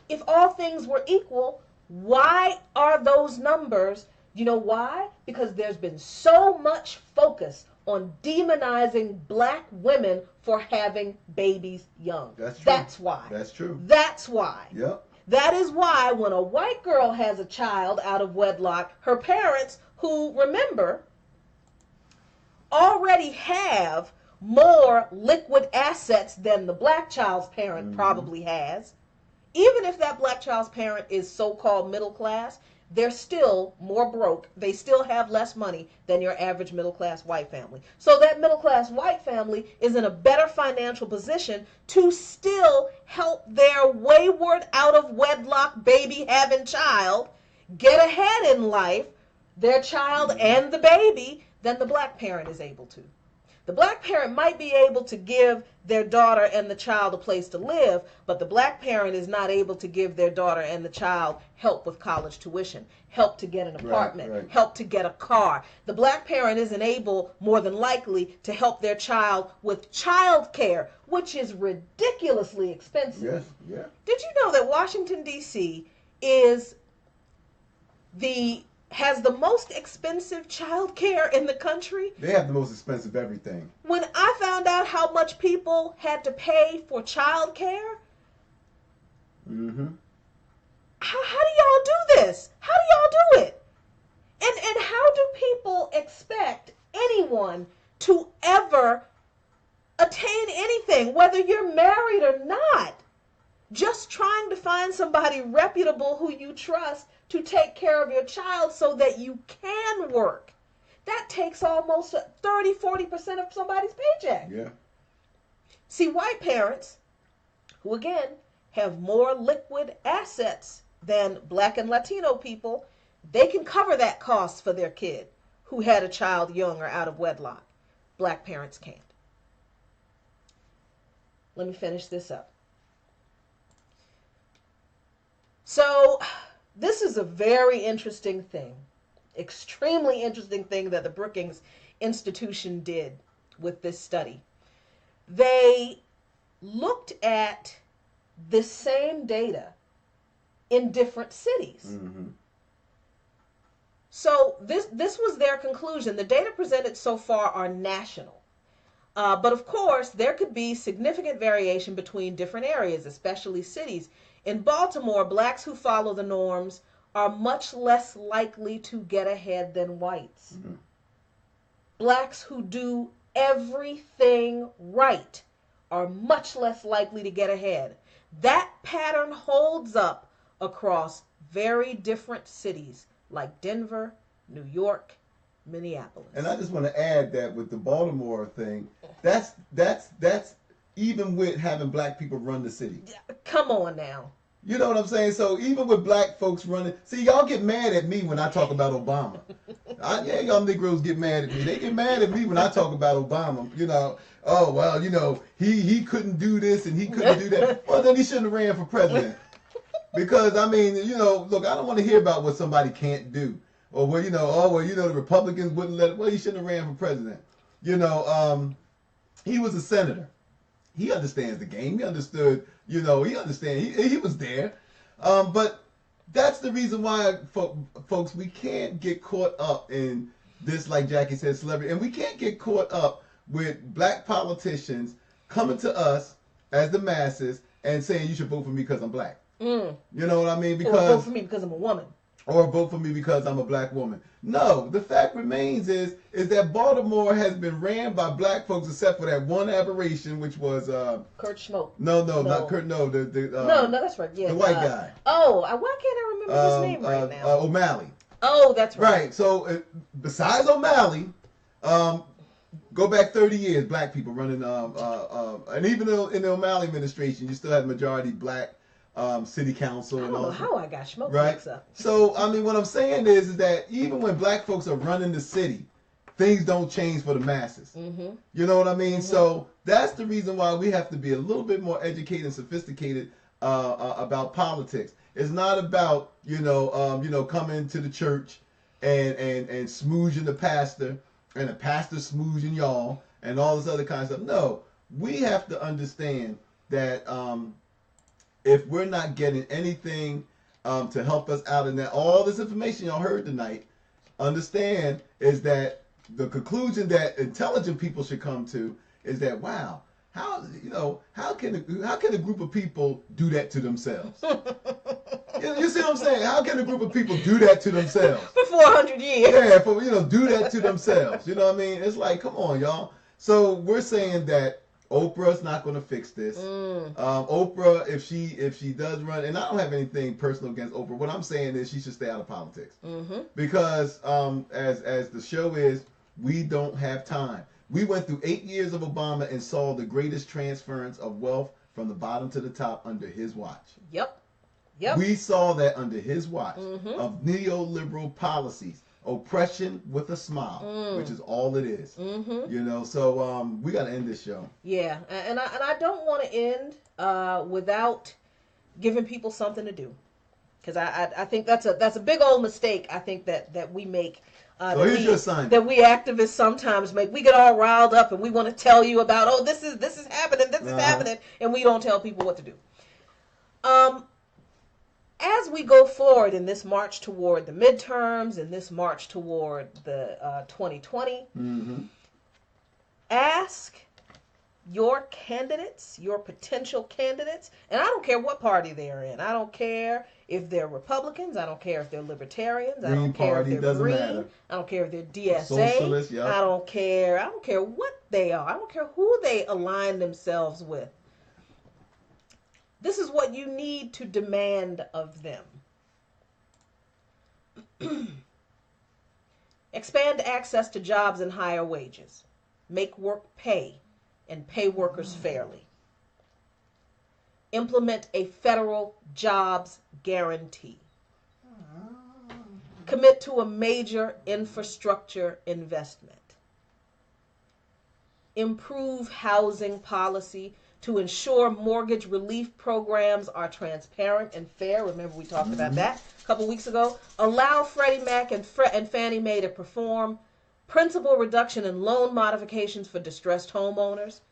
If all things were equal, why are those numbers? You know why? Because there's been so much focus on demonizing black women for having babies young. That's true. That's why. That's true. That's why. Yep. That is why when a white girl has a child out of wedlock, her parents, who, remember, already have more liquid assets than the black child's parent probably has, even if that black child's parent is so-called middle class, they're still more broke. They still have less money than your average middle-class white family. So that middle-class white family is in a better financial position to still help their wayward, out-of-wedlock baby-having child get ahead in life, their child and the baby, than the black parent is able to. The black parent might be able to give their daughter and the child a place to live, but the black parent is not able to give their daughter and the child help with college tuition, help to get an apartment, help to get a car. The black parent isn't able, more than likely, to help their child with child care, which is ridiculously expensive. Yes, yeah. Did you know that Washington, D.C. has the most expensive child care in the country? They have the most expensive everything. When I found out how much people had to pay for child care, how do y'all do this? How do y'all do it? And how do people expect anyone to ever attain anything, whether you're married or not? Just trying to find somebody reputable who you trust to take care of your child so that you can work. That takes almost 30-40% of somebody's paycheck. Yeah. See, white parents, who again have more liquid assets than black and Latino people, they can cover that cost for their kid who had a child young or out of wedlock. Black parents can't. Let me finish this up. So, this is a very interesting thing, extremely interesting thing that the Brookings Institution did with this study. They looked at the same data in different cities. So this was their conclusion. The data presented so far are national. But of course, there could be significant variation between different areas, especially cities. In Baltimore, blacks who follow the norms are much less likely to get ahead than whites. Blacks who do everything right are much less likely to get ahead. That pattern holds up across very different cities like Denver, New York, Minneapolis. And I just want to add that with the Baltimore thing, that's even with having black people run the city. Come on now. You know what I'm saying? So even with black folks running, see, y'all get mad at me when I talk about Obama. Yeah, y'all Negroes get mad at me. They get mad at me when I talk about Obama. You know, oh, well, you know, he couldn't do this and he couldn't do that. Well, then he shouldn't have ran for president. Because, I mean, you know, look, I don't want to hear about what somebody can't do. Or, well, you know, oh, well, you know, the Republicans wouldn't let it. Well, he shouldn't have ran for president. You know, he was a senator. He understands the game. He understood, you know, he was there. But that's the reason why, folks, we can't get caught up in this, like Jackie said, celebrity. And we can't get caught up with black politicians coming to us as the masses and saying you should vote for me because I'm black. You know what I mean? Because, or vote for me because I'm a woman. Or vote for me because I'm a black woman. No, the fact remains is that Baltimore has been ran by black folks except for that one aberration, which was Kurt Schmoke. No, not Kurt. No, no, that's right. Yeah, the white guy. Oh, why can't I remember his name right now? O'Malley. Oh, that's right. Right. So besides O'Malley, go back 30 years, black people running, and even in the O'Malley administration, you still had majority black. City council and all. I don't know how I got Schmoke mixed up. So I mean, what I'm saying is that even when black folks are running the city, things don't change for the masses. You know what I mean? So that's the reason why we have to be a little bit more educated and sophisticated about politics. It's not about coming to the church and smoozing the pastor and the pastor smoozing y'all and all this other kind of stuff. No, we have to understand that. If we're not getting anything to help us out in that, all this information y'all heard tonight, understand is that the conclusion that intelligent people should come to is that, wow, how can a group of people do that to themselves? You see what I'm saying? How can a group of people do that to themselves? For 400 years. Yeah, do that to themselves. You know what I mean? It's like, come on, y'all. So we're saying that Oprah's not going to fix this. Oprah, if she does run, and I don't have anything personal against Oprah. What I'm saying is she should stay out of politics because as the show is, we don't have time. We went through 8 years of Obama and saw the greatest transference of wealth from the bottom to the top under his watch. Yep. We saw that under his watch of neoliberal policies, oppression with a smile, which is all it is. So we got to end this show. Yeah, and I don't want to end without giving people something to do, because I think that's a big old mistake. I think that we make. So here's your assignment. That we activists sometimes make. We get all riled up and we want to tell you about, oh, this is happening, this is happening, and we don't tell people what to do. As we go forward in this march toward the midterms and this march toward the 2020, ask your candidates, your potential candidates, and I don't care what party they're in. I don't care if they're Republicans. I don't care if they're Libertarians. I don't care if they're Green. Matter. I don't care if they're DSA. Socialist, yep. I don't care what they are. I don't care who they align themselves with. This is what you need to demand of them. Expand access to jobs and higher wages. Make work pay and pay workers fairly. Implement a federal jobs guarantee. Commit to a major infrastructure investment. Improve housing policy to ensure mortgage relief programs are transparent and fair. Remember, we talked about that a couple weeks ago. Allow Freddie Mac and Fannie Mae to perform principal reduction and loan modifications for distressed homeowners.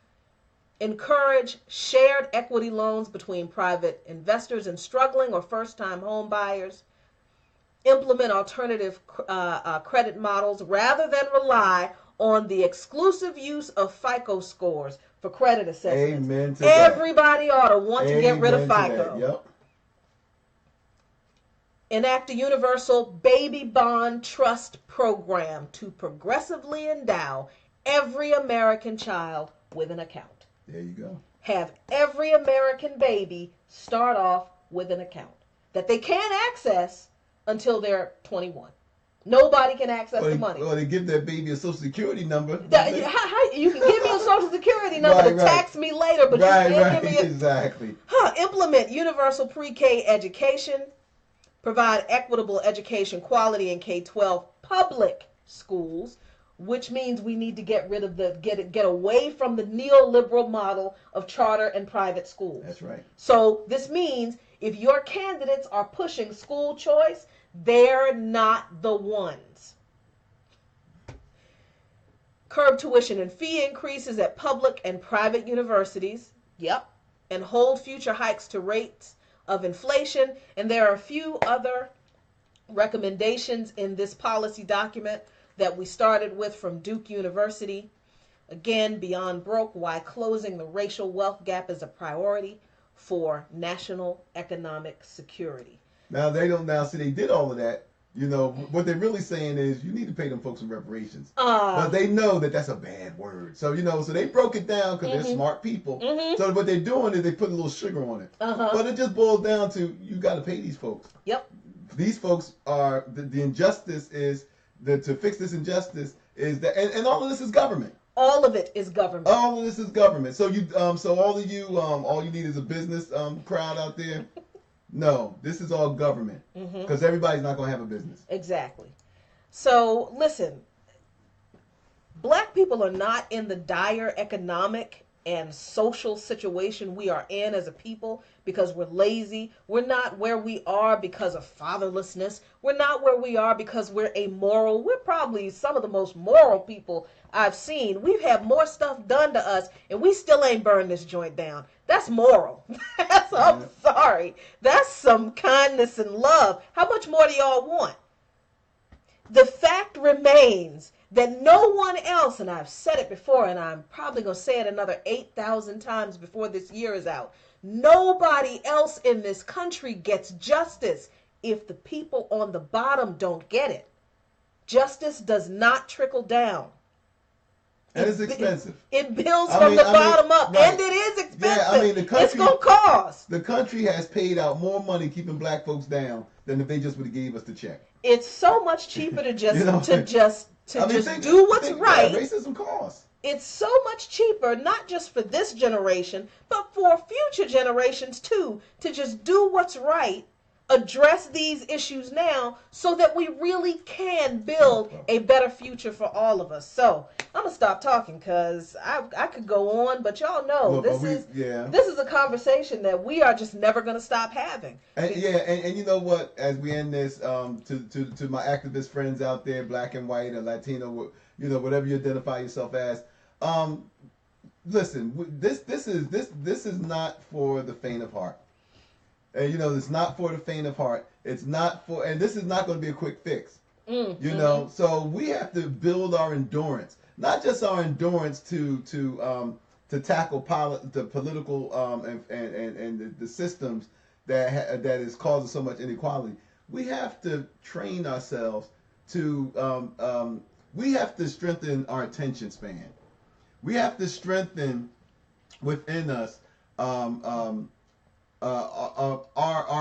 Encourage shared equity loans between private investors and struggling or first-time home buyers. Implement alternative credit models rather than rely on the exclusive use of FICO scores for credit assessments. Amen to Everybody ought to want to get rid of FICO. Yep. Enact a universal baby bond trust program to progressively endow every American child with an account. There you go. Have every American baby start off with an account that they can't access until they're 21. Nobody can access the money. Or they give that baby a Social Security number. You can give me a Social Security number to tax me later, but you can't give me exactly. Implement universal pre-K education. Provide equitable education quality in K-12 public schools, which means we need to get rid of get away from the neoliberal model of charter and private schools. That's right. So this means if your candidates are pushing school choice, they're not the ones. Curb tuition and fee increases at public and private universities. Yep. And hold future hikes to rates of inflation. And there are a few other recommendations in this policy document that we started with from Duke University. Again, Beyond Broke, why closing the racial wealth gap is a priority for national economic security. Now they did all of that. What they're really saying is you need to pay them folks some reparations. But they know that that's a bad word. So, so they broke it down because they're smart people. So what they're doing is they put a little sugar on it. But it just boils down to you got to pay these folks. Yep. These folks are, the injustice is, to fix this injustice is that, and all of this is government. All of it is government. All of this is government. So all you need is a business crowd out there. No, this is all government because everybody's not going to have a business. Exactly. So listen, black people are not in the dire economic and social situation we are in as a people because we're lazy. We're not where we are because of fatherlessness. We're not where we are because we're amoral. We're probably some of the most moral people I've seen. We've had more stuff done to us and we still ain't burned this joint down. That's moral. I'm sorry. That's some kindness and love. How much more do y'all want? The fact remains that no one else, and I've said it before, and I'm probably going to say it another 8,000 times before this year is out, nobody else in this country gets justice if the people on the bottom don't get it. Justice does not trickle down. And it's expensive. It builds from the bottom up, right. and it is expensive. Yeah, I mean, the country, it's gonna cost. The country has paid out more money keeping black folks down than if they just would have gave us the check. It's so much cheaper to just think, do what's right. Racism costs. It's so much cheaper, not just for this generation, but for future generations too, to just do what's right, address these issues now, so that we really can build a better future for all of us. So I'm gonna stop talking because I could go on, but y'all know this is a conversation that we are just never gonna stop having. And you know what? As we end this, to my activist friends out there, black and white or Latino, whatever you identify yourself as, listen, this is not for the faint of heart. And it's not for the faint of heart. It's not for, and this is not going to be a quick fix. So we have to build our endurance, not just our endurance to tackle the political and the systems that is causing so much inequality. We have to train ourselves to. We have to strengthen our attention span. We have to strengthen within us our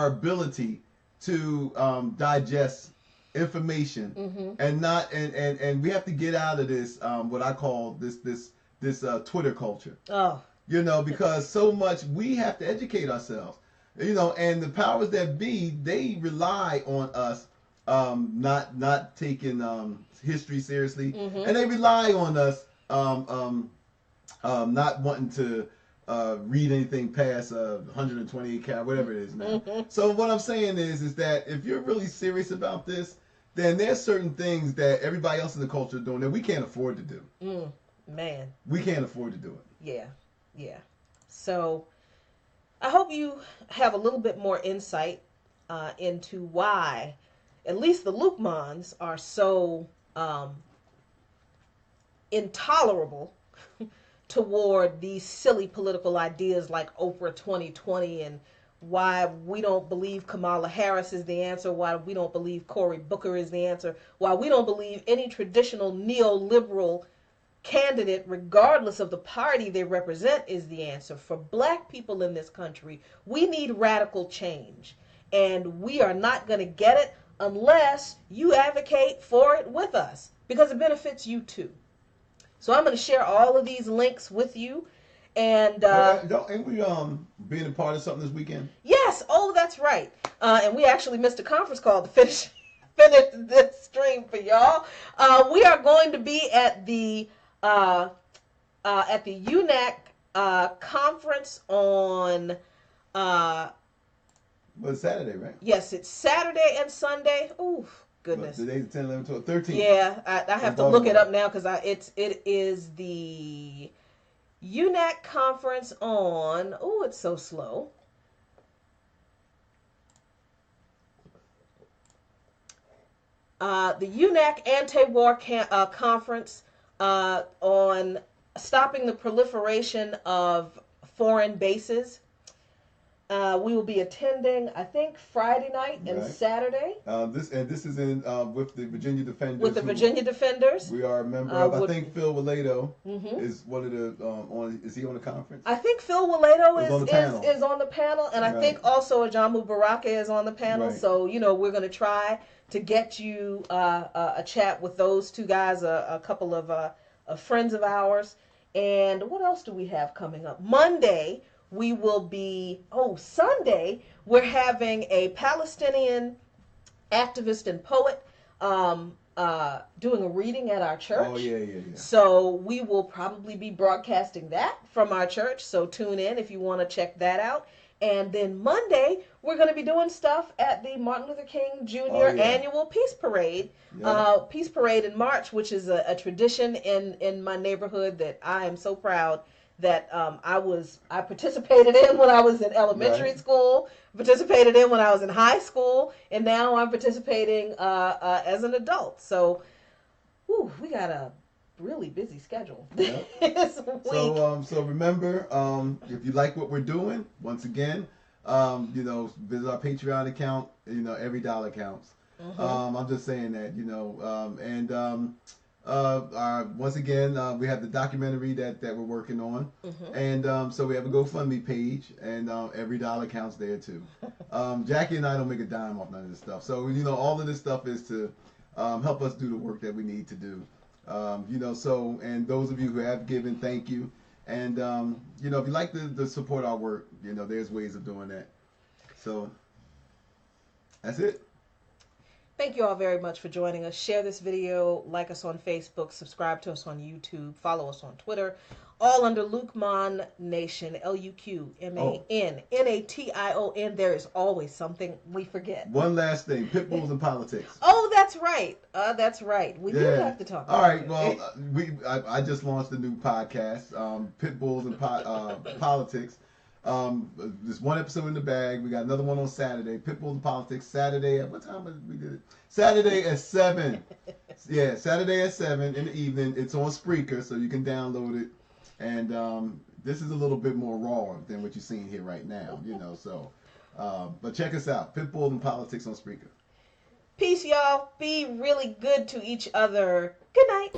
ability to digest information and not and we have to get out of this what I call this Twitter culture. Because so much we have to educate ourselves. And the powers that be, they rely on us not taking history seriously, and they rely on us not wanting to read anything past 128 characters, whatever it is now. So what I'm saying is that if you're really serious about this, then there's certain things that everybody else in the culture is doing that we can't afford to do. Man. We can't afford to do it. Yeah. So I hope you have a little bit more insight into why at least the Luqmans are so intolerable toward these silly political ideas like Oprah 2020, and why we don't believe Kamala Harris is the answer, why we don't believe Cory Booker is the answer, why we don't believe any traditional neoliberal candidate, regardless of the party they represent, is the answer. For black people in this country, we need radical change, and we are not going to get it unless you advocate for it with us, because it benefits you too. So I'm going to share all of these links with you. And ain't we being a part of something this weekend? Yes. Oh, that's right. And we actually missed a conference call to finish this stream for y'all. We are going to be at the UNAC conference on it's Saturday, right? Yes, it's Saturday and Sunday. Ooh, goodness. Today's 10, 11, 12, 13. Yeah, I have to look it up now because it is the UNAC conference on, it's so slow. The UNAC anti-war conference on stopping the proliferation of foreign bases. We will be attending, I think, Friday night and Saturday. This is in with the Virginia Defenders. With the Virginia Defenders. We are a member of. I think Phil Waledo is one of the. Is he on the conference? I think Phil Waledo is on the panel, and I think also Ajamu Baraka is on the panel. Right. So we're going to try to get you a chat with those two guys, a couple of friends of ours. And what else do we have coming up? Monday. We will be, Sunday, we're having a Palestinian activist and poet doing a reading at our church. Oh, yeah. So we will probably be broadcasting that from our church. So tune in if you want to check that out. And then Monday, we're going to be doing stuff at the Martin Luther King Jr. Annual Peace Parade. Peace Parade in March, which is a tradition in my neighborhood that I am so proud that I participated in when I was in elementary school, participated in when I was in high school, and now I'm participating as an adult. So Whew, we got a really busy schedule Yep. this week. So remember, if you like what we're doing, once again, visit our Patreon account. Every dollar counts. I'm just saying that, once again, we have the documentary that we're working on, and so we have a GoFundMe page, and every dollar counts there too. Jackie and I don't make a dime off none of this stuff, so all of this stuff is to help us do the work that we need to do. And those of you who have given, thank you. And if you like to support our work, there's ways of doing that. So that's it. Thank you all very much for joining us. Share this video, like us on Facebook, subscribe to us on YouTube, follow us on Twitter, all under Luqman Nation, LuqmanNation. There is always something we forget. One last thing, pit bulls and politics. Oh, that's right. That's right. We do have to talk about all right, it. well, I just launched a new podcast, Pit Bulls and Politics. There's one episode in the bag. We got another one on Saturday. Pit Bulls and Politics, Saturday at what time we did it? Saturday at 7. Yeah, Saturday at 7 in the evening. It's on Spreaker, so you can download it. And this is a little bit more raw than what you're seeing here right now, but check us out. Pit Bulls and Politics on Spreaker. Peace, y'all. Be really good to each other. Good night.